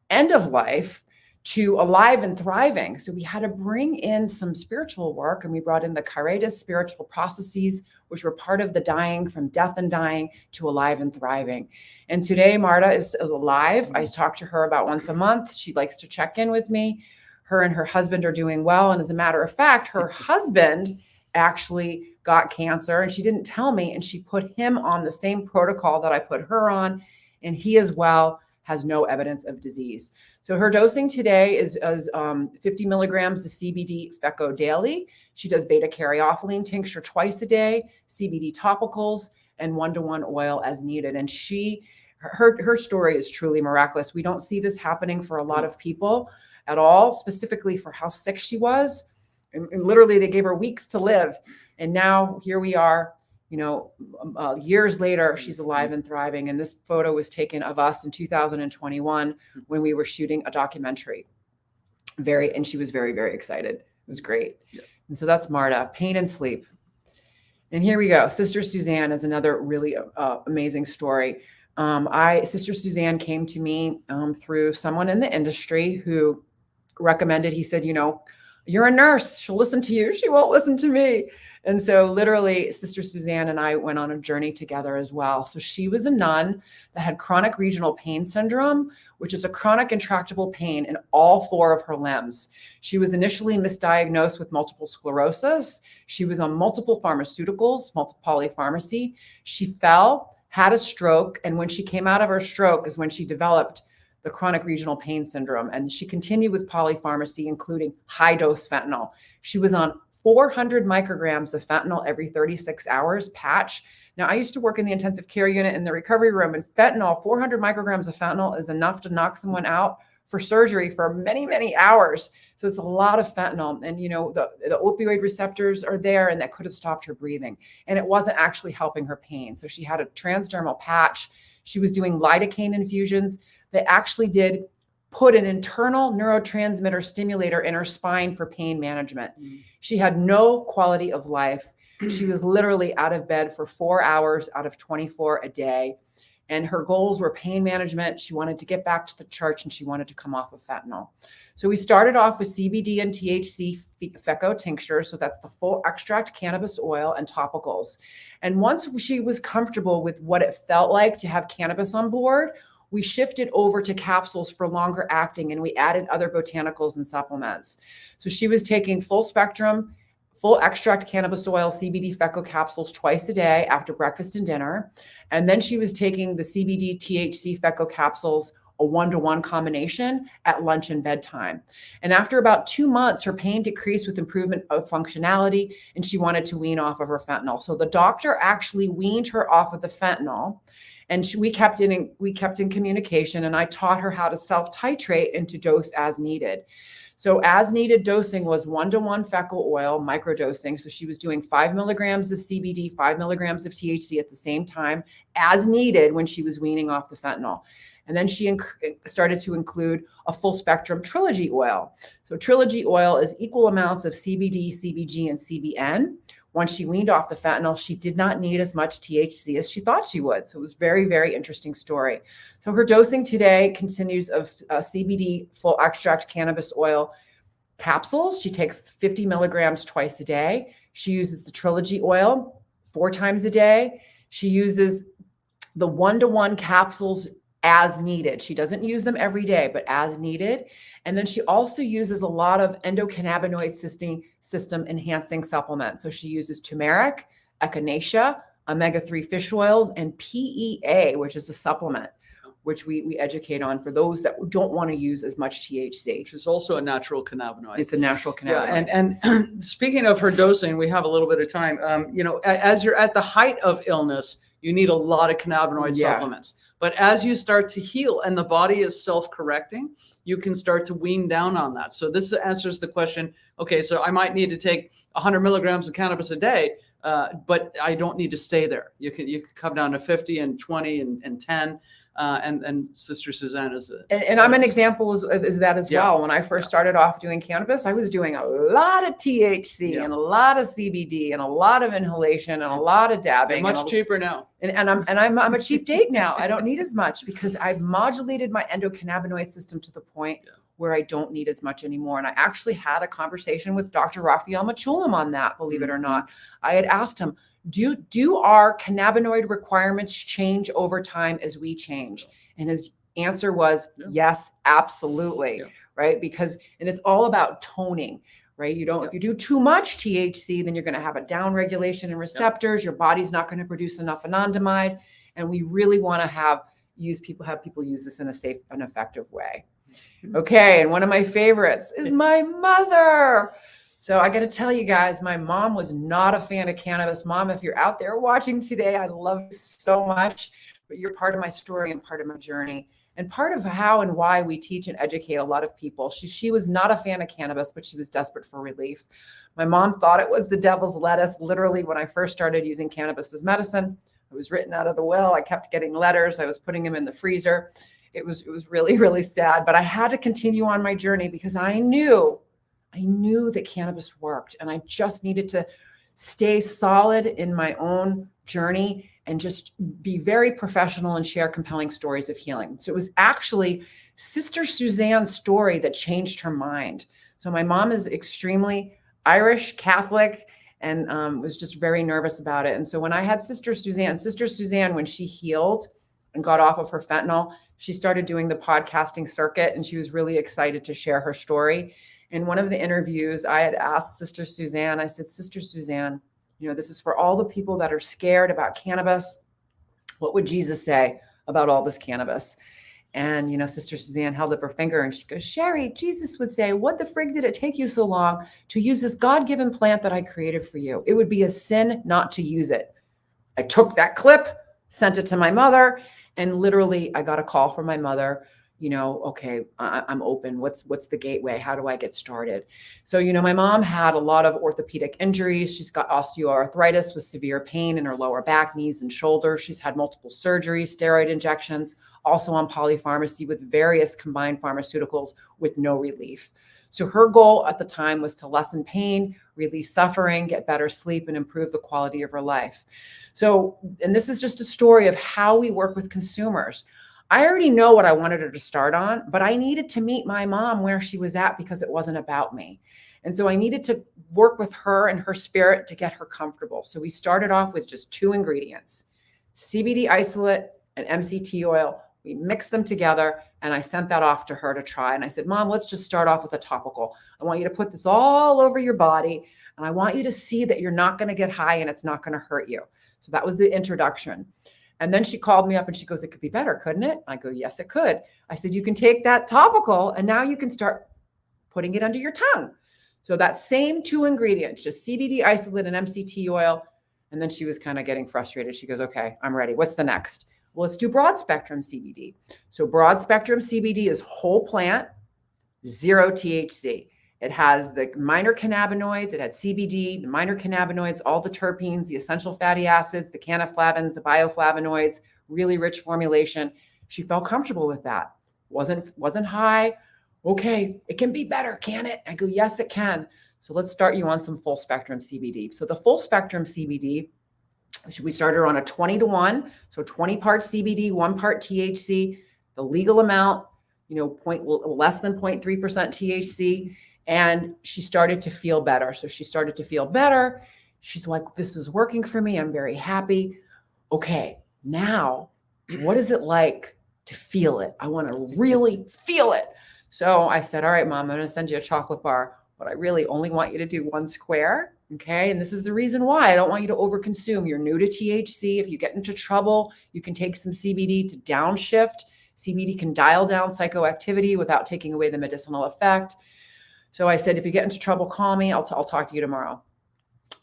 end of life to alive and thriving. So we had to bring in some spiritual work, and we brought in the Caritas spiritual processes, which were part of the dying, from death and dying to alive and thriving. And today Marta is alive. I talk to her about once a month. She likes to check in with me. Her and her husband are doing well. And as a matter of fact, her husband actually got cancer, and she didn't tell me, and she put him on the same protocol that I put her on, and he as well has no evidence of disease. So her dosing today is 50 milligrams of CBD FECO daily. She does beta caryophyllene tincture twice a day, CBD topicals, and 1-to-1 oil as needed. And her story is truly miraculous. We don't see this happening for a lot of people at all, specifically for how sick she was. And literally, they gave her weeks to live. And now here we are, years later, she's alive and thriving. And this photo was taken of us in 2021 when we were shooting a documentary. And she was very, very excited. It was great. Yeah. And so that's Marta, pain and sleep. And here we go. Sister Suzanne is another really amazing story. Sister Suzanne came to me through someone in the industry who recommended, he said, you're a nurse. She'll listen to you. She won't listen to me. And so literally Sister Suzanne and I went on a journey together as well. So she was a nun that had chronic regional pain syndrome, which is a chronic intractable pain in all 4 of her limbs. She was initially misdiagnosed with multiple sclerosis. She was on multiple pharmaceuticals, multiple polypharmacy. She fell, had a stroke. And when she came out of her stroke is when she developed the chronic regional pain syndrome. And she continued with polypharmacy, including high dose fentanyl. She was on 400 micrograms of fentanyl every 36 hours patch. Now, I used to work in the intensive care unit in the recovery room, and fentanyl, 400 micrograms of fentanyl is enough to knock someone out for surgery for many, many hours. So it's a lot of fentanyl. And, the opioid receptors are there, and that could have stopped her breathing. And it wasn't actually helping her pain. So she had a transdermal patch. She was doing lidocaine infusions. They actually did put an internal neurotransmitter stimulator in her spine for pain management. She had no quality of life. She was literally out of bed for 4 hours out of 24 a day. And her goals were pain management. She wanted to get back to the church, and she wanted to come off of fentanyl. So we started off with CBD and THC FECO tincture. So that's the full extract cannabis oil and topicals. And once she was comfortable with what it felt like to have cannabis on board, we shifted over to capsules for longer acting, and we added other botanicals and supplements. So she was taking full spectrum, full extract cannabis oil, CBD FECO capsules twice a day after breakfast and dinner. And then she was taking the CBD THC FECO capsules, a 1-to-1 combination, at lunch and bedtime. And after about 2 months, her pain decreased with improvement of functionality, and she wanted to wean off of her fentanyl. So the doctor actually weaned her off of the fentanyl. And we kept in communication, and I taught her how to self-titrate and to dose as needed. So as needed dosing was 1-to-1 fecal oil, microdosing. So she was doing 5 milligrams of CBD, 5 milligrams of THC at the same time as needed when she was weaning off the fentanyl. And then she started to include a full spectrum trilogy oil. So trilogy oil is equal amounts of CBD, CBG, and CBN. once she weaned off the fentanyl, she did not need as much THC as she thought she would. So it was very, very interesting story. So her dosing today continues of CBD full extract cannabis oil capsules. She takes 50 milligrams twice a day. She uses the Trilogy oil 4 times a day. She uses the 1-to-1 capsules as needed. She doesn't use them every day, but as needed. And then she also uses a lot of endocannabinoid system enhancing supplements. So she uses turmeric, echinacea, omega-3 fish oils, and PEA, which is a supplement, which we educate on for those that don't want to use as much THC. Which is also a natural cannabinoid. It's a natural cannabinoid. Yeah, and speaking of her dosing, we have a little bit of time. As you're at the height of illness, you need a lot of cannabinoid supplements. But as you start to heal and the body is self-correcting, you can start to wean down on that. So this answers the question, okay, so I might need to take 100 milligrams of cannabis a day, but I don't need to stay there. You can come down to 50 and 20 and 10. And Sister Suzanne is and I'm an example is that as well. When I first started off doing cannabis, I was doing a lot of THC and a lot of CBD and a lot of inhalation and a lot of dabbing. They're much cheaper now. And I'm a cheap date now. I don't need as much because I've modulated my endocannabinoid system to the point where I don't need as much anymore. And I actually had a conversation with Dr. Raphael Machulam on that, believe it or not. I had asked him, do our cannabinoid requirements change over time as we change? And his answer was yes, absolutely. Right? Because, and it's all about toning, right? If you do too much THC, then you're going to have a down regulation in receptors. Your body's not going to produce enough anandamide. And we really want to have people use this in a safe and effective way. Okay. And one of my favorites is my mother. So I got to tell you guys, my mom was not a fan of cannabis. Mom, if you're out there watching today, I love you so much, but you're part of my story and part of my journey and part of how and why we teach and educate a lot of people. She was not a fan of cannabis, but she was desperate for relief. My mom thought it was the devil's lettuce. Literally, when I first started using cannabis as medicine, it was written out of the will. I kept getting letters. I was putting them in the freezer. It was really, really sad, but I had to continue on my journey because I knew that cannabis worked and I just needed to stay solid in my own journey and just be very professional and share compelling stories of healing. So it was actually Sister Suzanne's story that changed her mind. So my mom is extremely Irish Catholic and was just very nervous about it. And so when I had Sister Suzanne, when she healed and got off of her fentanyl, she started doing the podcasting circuit and she was really excited to share her story. In one of the interviews, I had asked Sister Suzanne, I said, Sister Suzanne, this is for all the people that are scared about cannabis. What would Jesus say about all this cannabis? And, Sister Suzanne held up her finger and she goes, Sherri, Jesus would say, what the frig did it take you so long to use this God-given plant that I created for you? It would be a sin not to use it. I took that clip, sent it to my mother, and literally I got a call from my mother. Okay, I'm open. What's the gateway? How do I get started? So, my mom had a lot of orthopedic injuries. She's got osteoarthritis with severe pain in her lower back, knees, and shoulders. She's had multiple surgeries, steroid injections, also on polypharmacy with various combined pharmaceuticals with no relief. So her goal at the time was to lessen pain, release suffering, get better sleep, and improve the quality of her life. So, and this is just a story of how we work with consumers. I already know what I wanted her to start on, but I needed to meet my mom where she was at because it wasn't about me. And so I needed to work with her and her spirit to get her comfortable. So we started off with just 2 ingredients, CBD isolate and MCT oil. We mixed them together and I sent that off to her to try. And I said, Mom, let's just start off with a topical. I want you to put this all over your body. And I want you to see that you're not going to get high and it's not going to hurt you. So that was the introduction. And then she called me up and she goes, it could be better, couldn't it? I go, yes, it could. I said, you can take that topical and now you can start putting it under your tongue. So that same 2 ingredients, just CBD isolate and MCT oil. And then she was kind of getting frustrated. She goes, okay, I'm ready. What's the next? Well, let's do broad spectrum CBD. So broad spectrum CBD is whole plant, 0 THC. It has the minor cannabinoids. It had CBD, the minor cannabinoids, all the terpenes, the essential fatty acids, the cannaflavins, the bioflavonoids, really rich formulation. She felt comfortable with that. Wasn't high. Okay, it can be better, can it? I go, yes, it can. So let's start you on some full spectrum CBD. So the full spectrum CBD, we started on a 20-to-1, so 20 parts CBD, 1 part THC, the legal amount, less than 0.3% THC. And she started to feel better. So she started to feel better. She's like, this is working for me. I'm very happy. Okay, now what is it like to feel it? I want to really feel it. So I said, all right, Mom, I'm going to send you a chocolate bar, but I really only want you to do 1 square. Okay. And this is the reason why I don't want you to overconsume. You're new to THC. If you get into trouble, you can take some CBD to downshift. CBD can dial down psychoactivity without taking away the medicinal effect. So I said, if you get into trouble, call me. I'll talk to you tomorrow.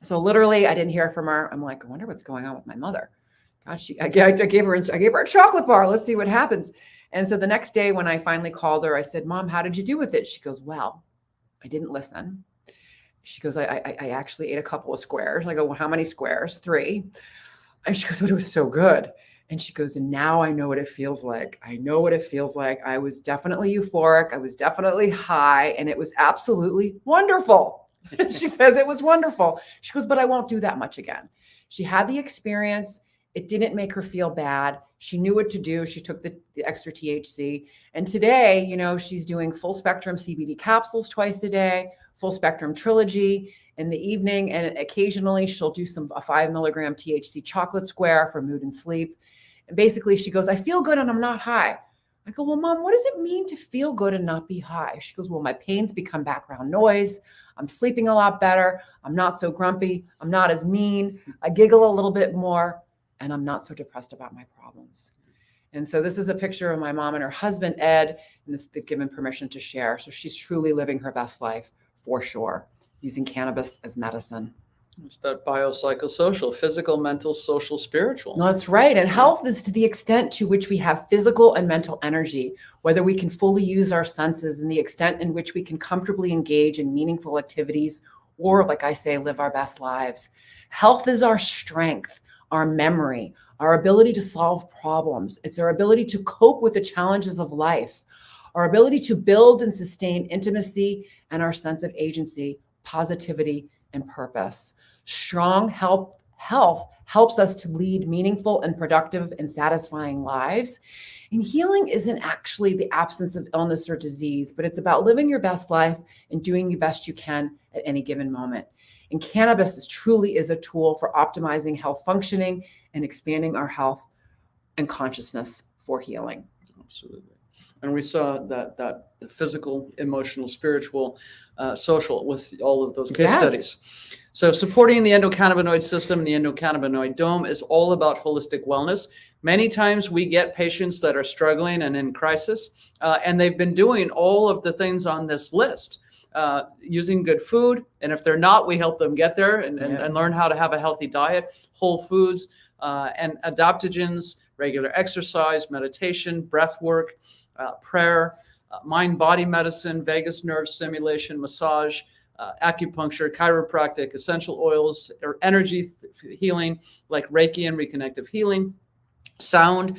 So literally I didn't hear from her. I'm like, I wonder what's going on with my mother. God, I gave her a chocolate bar. Let's see what happens. And so the next day when I finally called her, I said, Mom, how did you do with it? She goes, well, I didn't listen. She goes, I actually ate a couple of squares. And I go, well, how many squares? 3. And she goes, but it was so good. And she goes, and now I know what it feels like. I know what it feels like. I was definitely euphoric. I was definitely high, and it was absolutely wonderful. She says it was wonderful. She goes, but I won't do that much again. She had the experience. It didn't make her feel bad. She knew what to do. She took the extra THC. And today, she's doing full spectrum CBD capsules twice a day, full spectrum trilogy in the evening. And occasionally she'll do a 5 milligram THC chocolate square for mood and sleep. And basically she goes, I feel good and I'm not high. I go, well, Mom, what does it mean to feel good and not be high? She goes, well, my pains become background noise. I'm sleeping a lot better. I'm not so grumpy. I'm not as mean. I giggle a little bit more. And I'm not so depressed about my problems. And so this is a picture of my mom and her husband, Ed, and they've given permission to share. So she's truly living her best life for sure, using cannabis as medicine. It's that biopsychosocial, physical, mental, social, spiritual. No, that's right. And health is to the extent to which we have physical and mental energy, whether we can fully use our senses and the extent in which we can comfortably engage in meaningful activities, or like I say, live our best lives. Health is our strength, our memory, our ability to solve problems. It's our ability to cope with the challenges of life, our ability to build and sustain intimacy, and our sense of agency, positivity, and purpose. Strong health helps us to lead meaningful and productive and satisfying lives. And healing isn't actually the absence of illness or disease, but it's about living your best life and doing the best you can at any given moment. And cannabis truly is a tool for optimizing health functioning and expanding our health and consciousness for healing. Absolutely. And we saw that physical, emotional, spiritual, social with all of those case studies. So supporting the endocannabinoid system, the endocannabinoid dome is all about holistic wellness. Many times we get patients that are struggling and in crisis, and they've been doing all of the things on this list. Using good food. And if they're not, we help them get there and learn how to have a healthy diet, whole foods, and adaptogens, regular exercise, meditation, breath work, prayer, mind-body medicine, vagus nerve stimulation, massage, acupuncture, chiropractic, essential oils, or energy healing like Reiki and reconnective healing, sound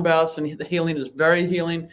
baths, and the healing is very healing.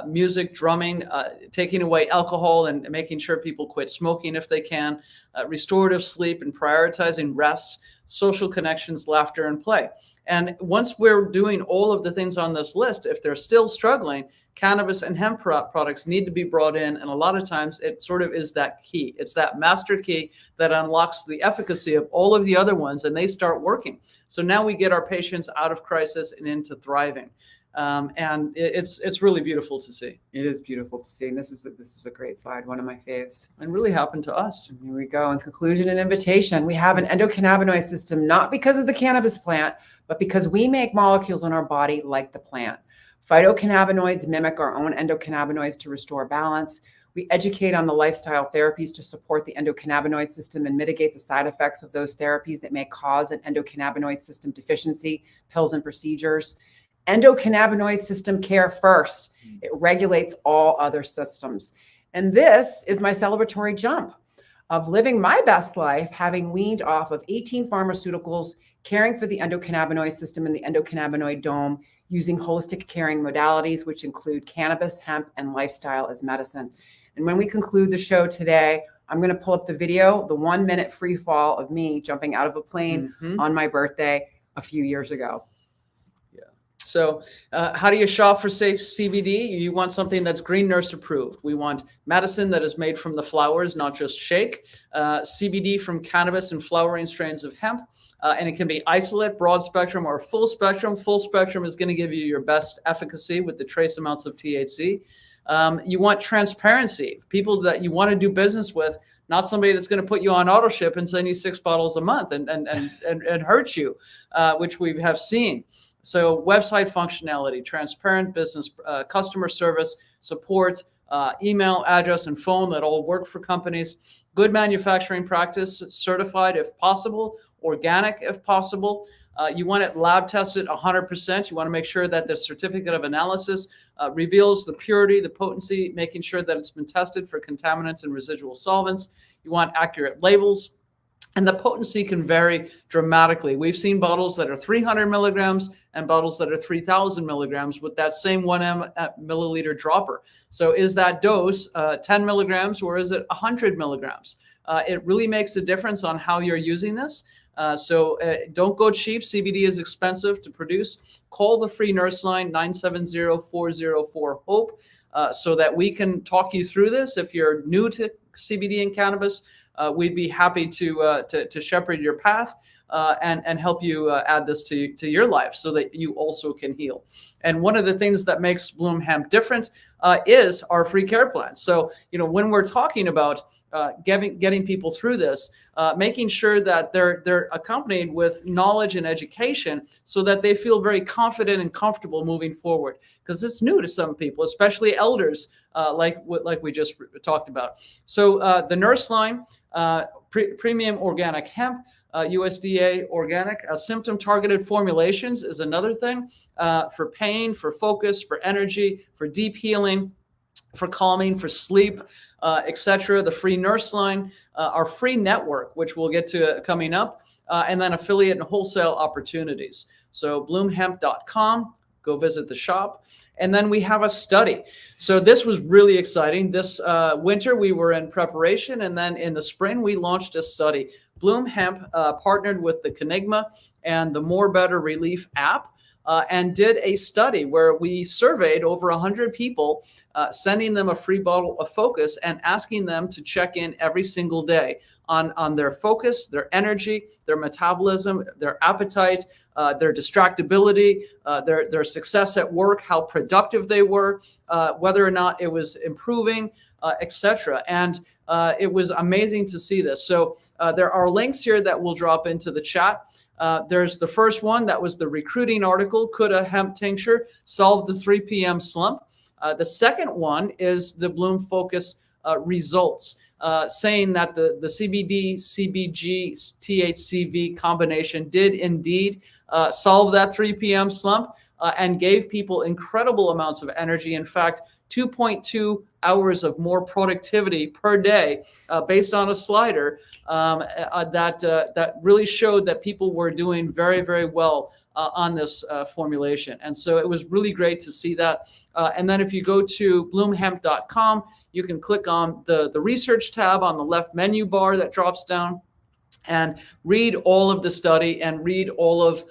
Music, drumming, taking away alcohol and making sure people quit smoking if they can, restorative sleep and prioritizing rest, social connections, laughter, and play. And once we're doing all of the things on this list, if they're still struggling, cannabis and hemp products need to be brought in. And a lot of times it sort of is that key. It's that master key that unlocks the efficacy of all of the other ones, and they start working. So now we get our patients out of crisis and into thriving. And it's really beautiful to see. It is beautiful to see. And this is a great slide, one of my faves. And really happened to us. And here we go. In conclusion and invitation, we have an endocannabinoid system, not because of the cannabis plant, but because we make molecules in our body like the plant. Phytocannabinoids mimic our own endocannabinoids to restore balance. We educate on the lifestyle therapies to support the endocannabinoid system and mitigate the side effects of those therapies that may cause an endocannabinoid system deficiency, pills and procedures. Endocannabinoid system care first. It regulates all other systems. And this is my celebratory jump of living my best life, having weaned off of 18 pharmaceuticals, caring for the endocannabinoid system and the endocannabinoid dome, using holistic caring modalities, which include cannabis, hemp, and lifestyle as medicine. And when we conclude the show today, I'm going to pull up the video, the 1 minute free fall of me jumping out of a plane on my birthday a few years ago. So how do you shop for safe CBD? You want something that's Green Nurse approved. We want medicine that is made from the flowers, not just shake. CBD from cannabis and flowering strains of hemp. And it can be isolate, broad spectrum, or full spectrum. Full spectrum is going to give you your best efficacy with the trace amounts of THC. You want transparency. People that you want to do business with, not somebody that's going to put you on auto ship and send you 6 bottles a month and hurt you, which we have seen. So website functionality, transparent business, customer service, support, email, address, and phone that all work for companies. Good manufacturing practice, certified if possible, organic if possible. You want it lab tested 100%. You want to make sure that the certificate of analysis reveals the purity, the potency, making sure that it's been tested for contaminants and residual solvents. You want accurate labels. And the potency can vary dramatically. We've seen bottles that are 300 milligrams and bottles that are 3,000 milligrams with that same 1 milliliter dropper. So is that dose 10 milligrams or is it 100 milligrams? It really makes a difference on how you're using this. So don't go cheap. CBD is expensive to produce. Call the free nurse line 970-404-HOPE so that we can talk you through this. If you're new to CBD and cannabis, we'd be happy to shepherd your path and help you add this to your life so that you also can heal. And one of the things that makes Bloom Hemp different is our free care plan. So, when we're talking about getting people through this, making sure that they're accompanied with knowledge and education so that they feel very confident and comfortable moving forward, because it's new to some people, especially elders, like we just talked about. So the nurse line, premium organic hemp, USDA organic, symptom targeted formulations is another thing, for pain, for focus, for energy, for deep healing, for calming, for sleep, etc. The free nurse line, our free network, which we'll get to coming up, and then affiliate and wholesale opportunities. So bloomhemp.com, go visit the shop. And then we have a study. So this was really exciting. This winter we were in preparation, and then in the spring we launched a study. Bloom Hemp partnered with the Kenigma and the More Better Relief app, and did a study where we surveyed over 100 people, sending them a free bottle of Focus and asking them to check in every single day on their focus, their energy, their metabolism, their appetite, their distractibility, their success at work, how productive they were, whether or not it was improving, etc. And it was amazing to see this. So there are links here that we'll drop into the chat. There's the first one, that was the recruiting article, could a hemp tincture solve the 3 p.m. slump? The second one is the Bloom Focus results, saying that the CBD, CBG, THCV combination did indeed solve that 3 p.m. slump and gave people incredible amounts of energy. In fact, 2.2 hours of more productivity per day, based on a slider that really showed that people were doing very, very well on this formulation. And so it was really great to see that. And then if you go to bloomhemp.com, you can click on the research tab on the left menu bar that drops down and read all of the study and read all of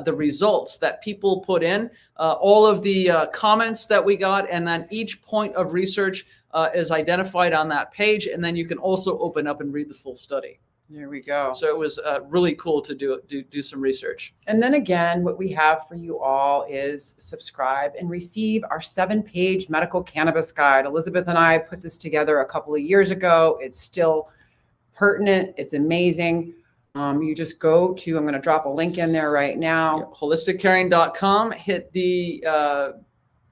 the results that people put in, all of the comments that we got, and then each point of research is identified on that page. And then you can also open up and read the full study. There we go. So it was really cool to do some research. And then again, what we have for you all is subscribe and receive our 7-page medical cannabis guide. Elizabeth and I put this together a couple of years ago. It's still pertinent. It's amazing. You just go to, I'm going to drop a link in there right now. Holisticcaring.com, hit the,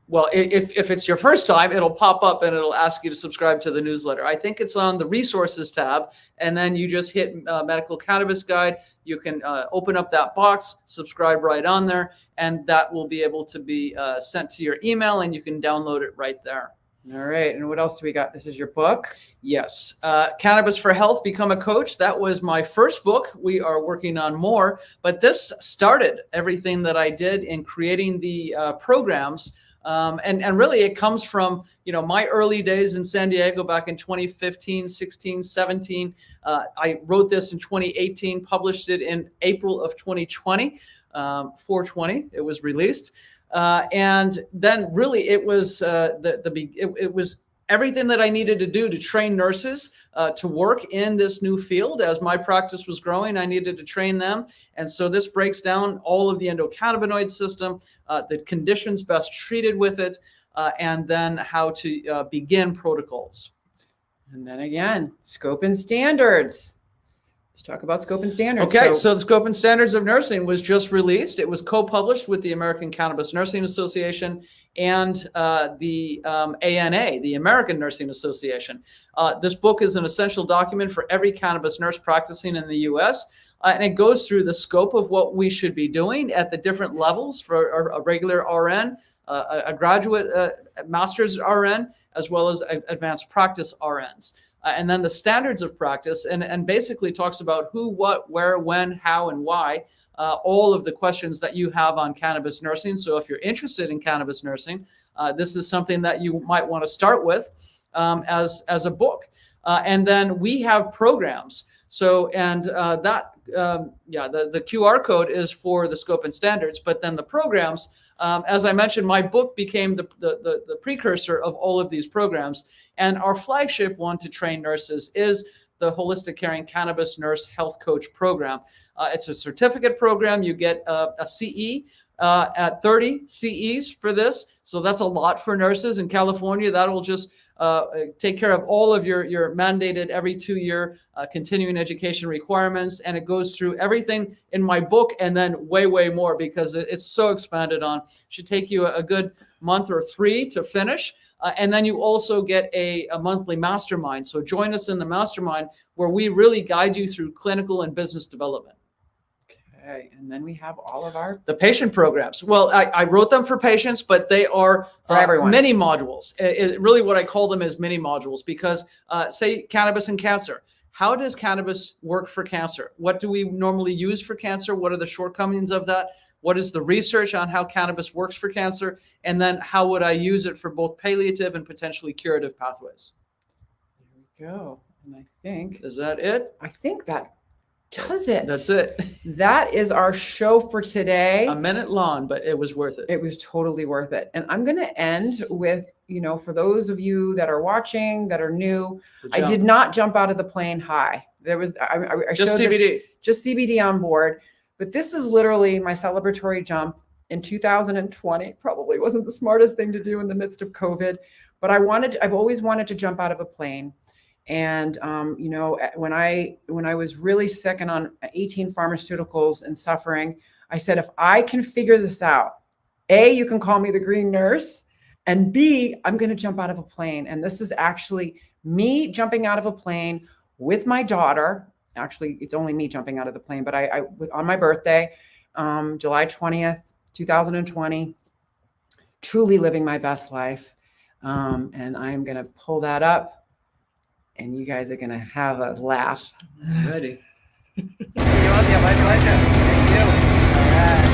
well, if it's your first time, it'll pop up and it'll ask you to subscribe to the newsletter. I think it's on the resources tab, and then you just hit medical cannabis guide. You can open up that box, subscribe right on there, and that will be able to be sent to your email, and you can download it right there. All right. And what else do we got? This is your book? Yes. Cannabis for Health, Become a Coach. That was my first book. We are working on more, but this started everything that I did in creating the programs And really it comes from, my early days in San Diego back in 2015, 16, 17. I wrote this in 2018, published it in April of 2020, 4/20, it was released. And then really it was it was everything that I needed to do to train nurses to work in this new field. As my practice was growing, I needed to train them. And so this breaks down all of the endocannabinoid system, the conditions best treated with it, and then how to begin protocols. And then again, scope and standards. Let's talk about scope and standards. Okay, so the Scope and Standards of Nursing was just released. It was co-published with the American Cannabis Nursing Association and the ANA, the American Nursing Association. This book is an essential document for every cannabis nurse practicing in the U.S., and it goes through the scope of what we should be doing at the different levels for a regular RN, a graduate master's RN, as well as advanced practice RNs. And then the standards of practice, and basically talks about who, what, where, when, how, and why, all of the questions that you have on cannabis nursing. So if you're interested in cannabis nursing, this is something that you might want to start with as a book. And then we have programs. So, and the QR code is for the scope and standards, but then the programs, as I mentioned, my book became the precursor of all of these programs. And our flagship one to train nurses is the Holistic Caring Cannabis Nurse Health Coach Program. It's a certificate program. You get a CE at 30 CEs for this. So that's a lot for nurses in California. That'll just take care of all of your mandated every 2-year continuing education requirements. And it goes through everything in my book and then way, way more, because it's so expanded on. It should take you a good month or 3 to finish. And then you also get a monthly mastermind. So join us in the mastermind where we really guide you through clinical and business development. Okay, and then we have all of the patient programs. Well, I wrote them for patients, but they are for everyone. Mini modules. Really what I call them is mini modules, because say cannabis and cancer. How does cannabis work for cancer? What do we normally use for cancer? What are the shortcomings of that? What is the research on how cannabis works for cancer? And then how would I use it for both palliative and potentially curative pathways? There we go. And I think, is that it? I think that does it. That's it. That is our show for today. A minute long, but it was worth it. It was totally worth it. And I'm going to end with, for those of you that are watching, that are new, I did not jump out of the plane high. There was, I just showed CBD. This, just CBD on board. But this is literally my celebratory jump in 2020. Probably wasn't the smartest thing to do in the midst of COVID, but I've always wanted to jump out of a plane. And, when I was really sick and on 18 pharmaceuticals and suffering, I said, if I can figure this out, A, you can call me the green nurse, and B, I'm going to jump out of a plane. And this is actually me jumping out of a plane with my daughter. Actually, it's only me jumping out of the plane, but I on my birthday, July 20th, 2020, truly living my best life. And I'm going to pull that up. And you guys are going to have a laugh. Ready. Thank you. All right.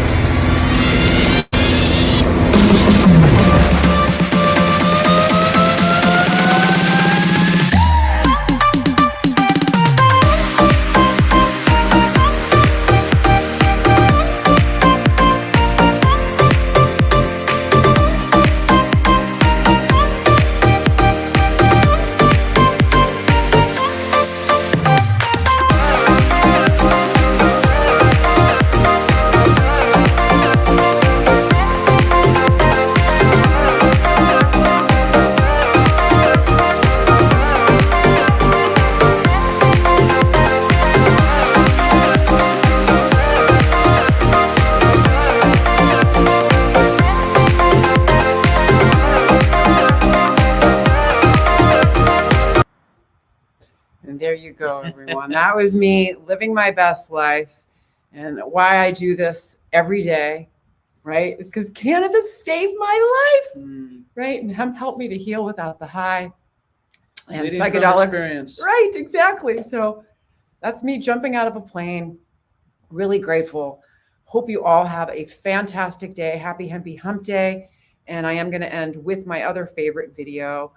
There you go, everyone. That was me living my best life. And why I do this every day, right, is because cannabis saved my life, right? And hemp helped me to heal without the high. And Leading psychedelics. Experience. Right, exactly. So that's me jumping out of a plane. Really grateful. Hope you all have a fantastic day. Happy Hempy Hump Day. And I am going to end with my other favorite video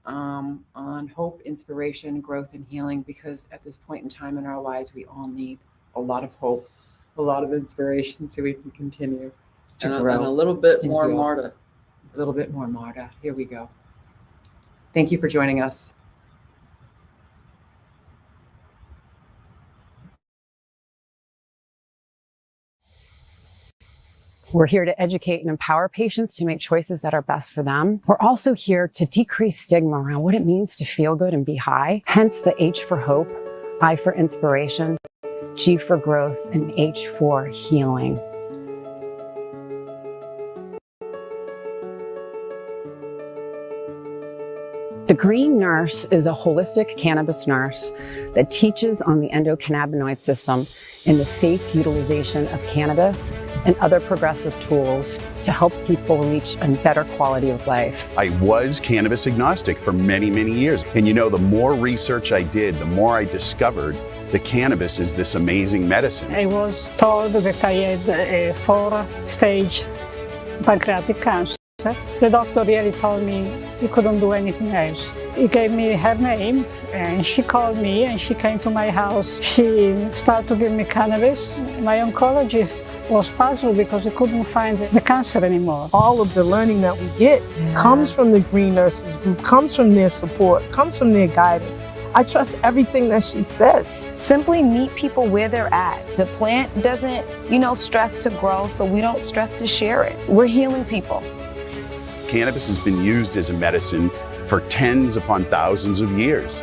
on hope, inspiration, growth, and healing, because at this point in time in our lives, we all need a lot of hope, a lot of inspiration, so we can continue to grow. And a little bit more heal. Marta. A little bit more Marta. Here we go. Thank you for joining us. We're here to educate and empower patients to make choices that are best for them. We're also here to decrease stigma around what it means to feel good and be high. Hence the H for hope, I for inspiration, G for growth, and H for healing. The Green Nurse is a holistic cannabis nurse that teaches on the endocannabinoid system and the safe utilization of cannabis and other progressive tools to help people reach a better quality of life. I was cannabis agnostic for many, many years. And you know, the more research I did, the more I discovered that cannabis is this amazing medicine. I was told that I had a 4-stage pancreatic cancer. The doctor really told me he couldn't do anything else. He gave me her name and she called me and she came to my house. She started to give me cannabis. My oncologist was puzzled because he couldn't find the cancer anymore. All of the learning that we get comes from the Green Nurses Group, comes from their support, comes from their guidance. I trust everything that she says. Simply meet people where they're at. The plant doesn't, stress to grow, so we don't stress to share it. We're healing people. Cannabis has been used as a medicine for tens upon thousands of years.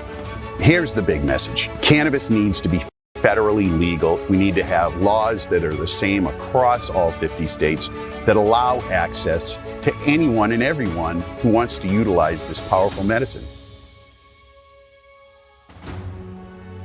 Here's the big message. Cannabis needs to be federally legal. We need to have laws that are the same across all 50 states that allow access to anyone and everyone who wants to utilize this powerful medicine.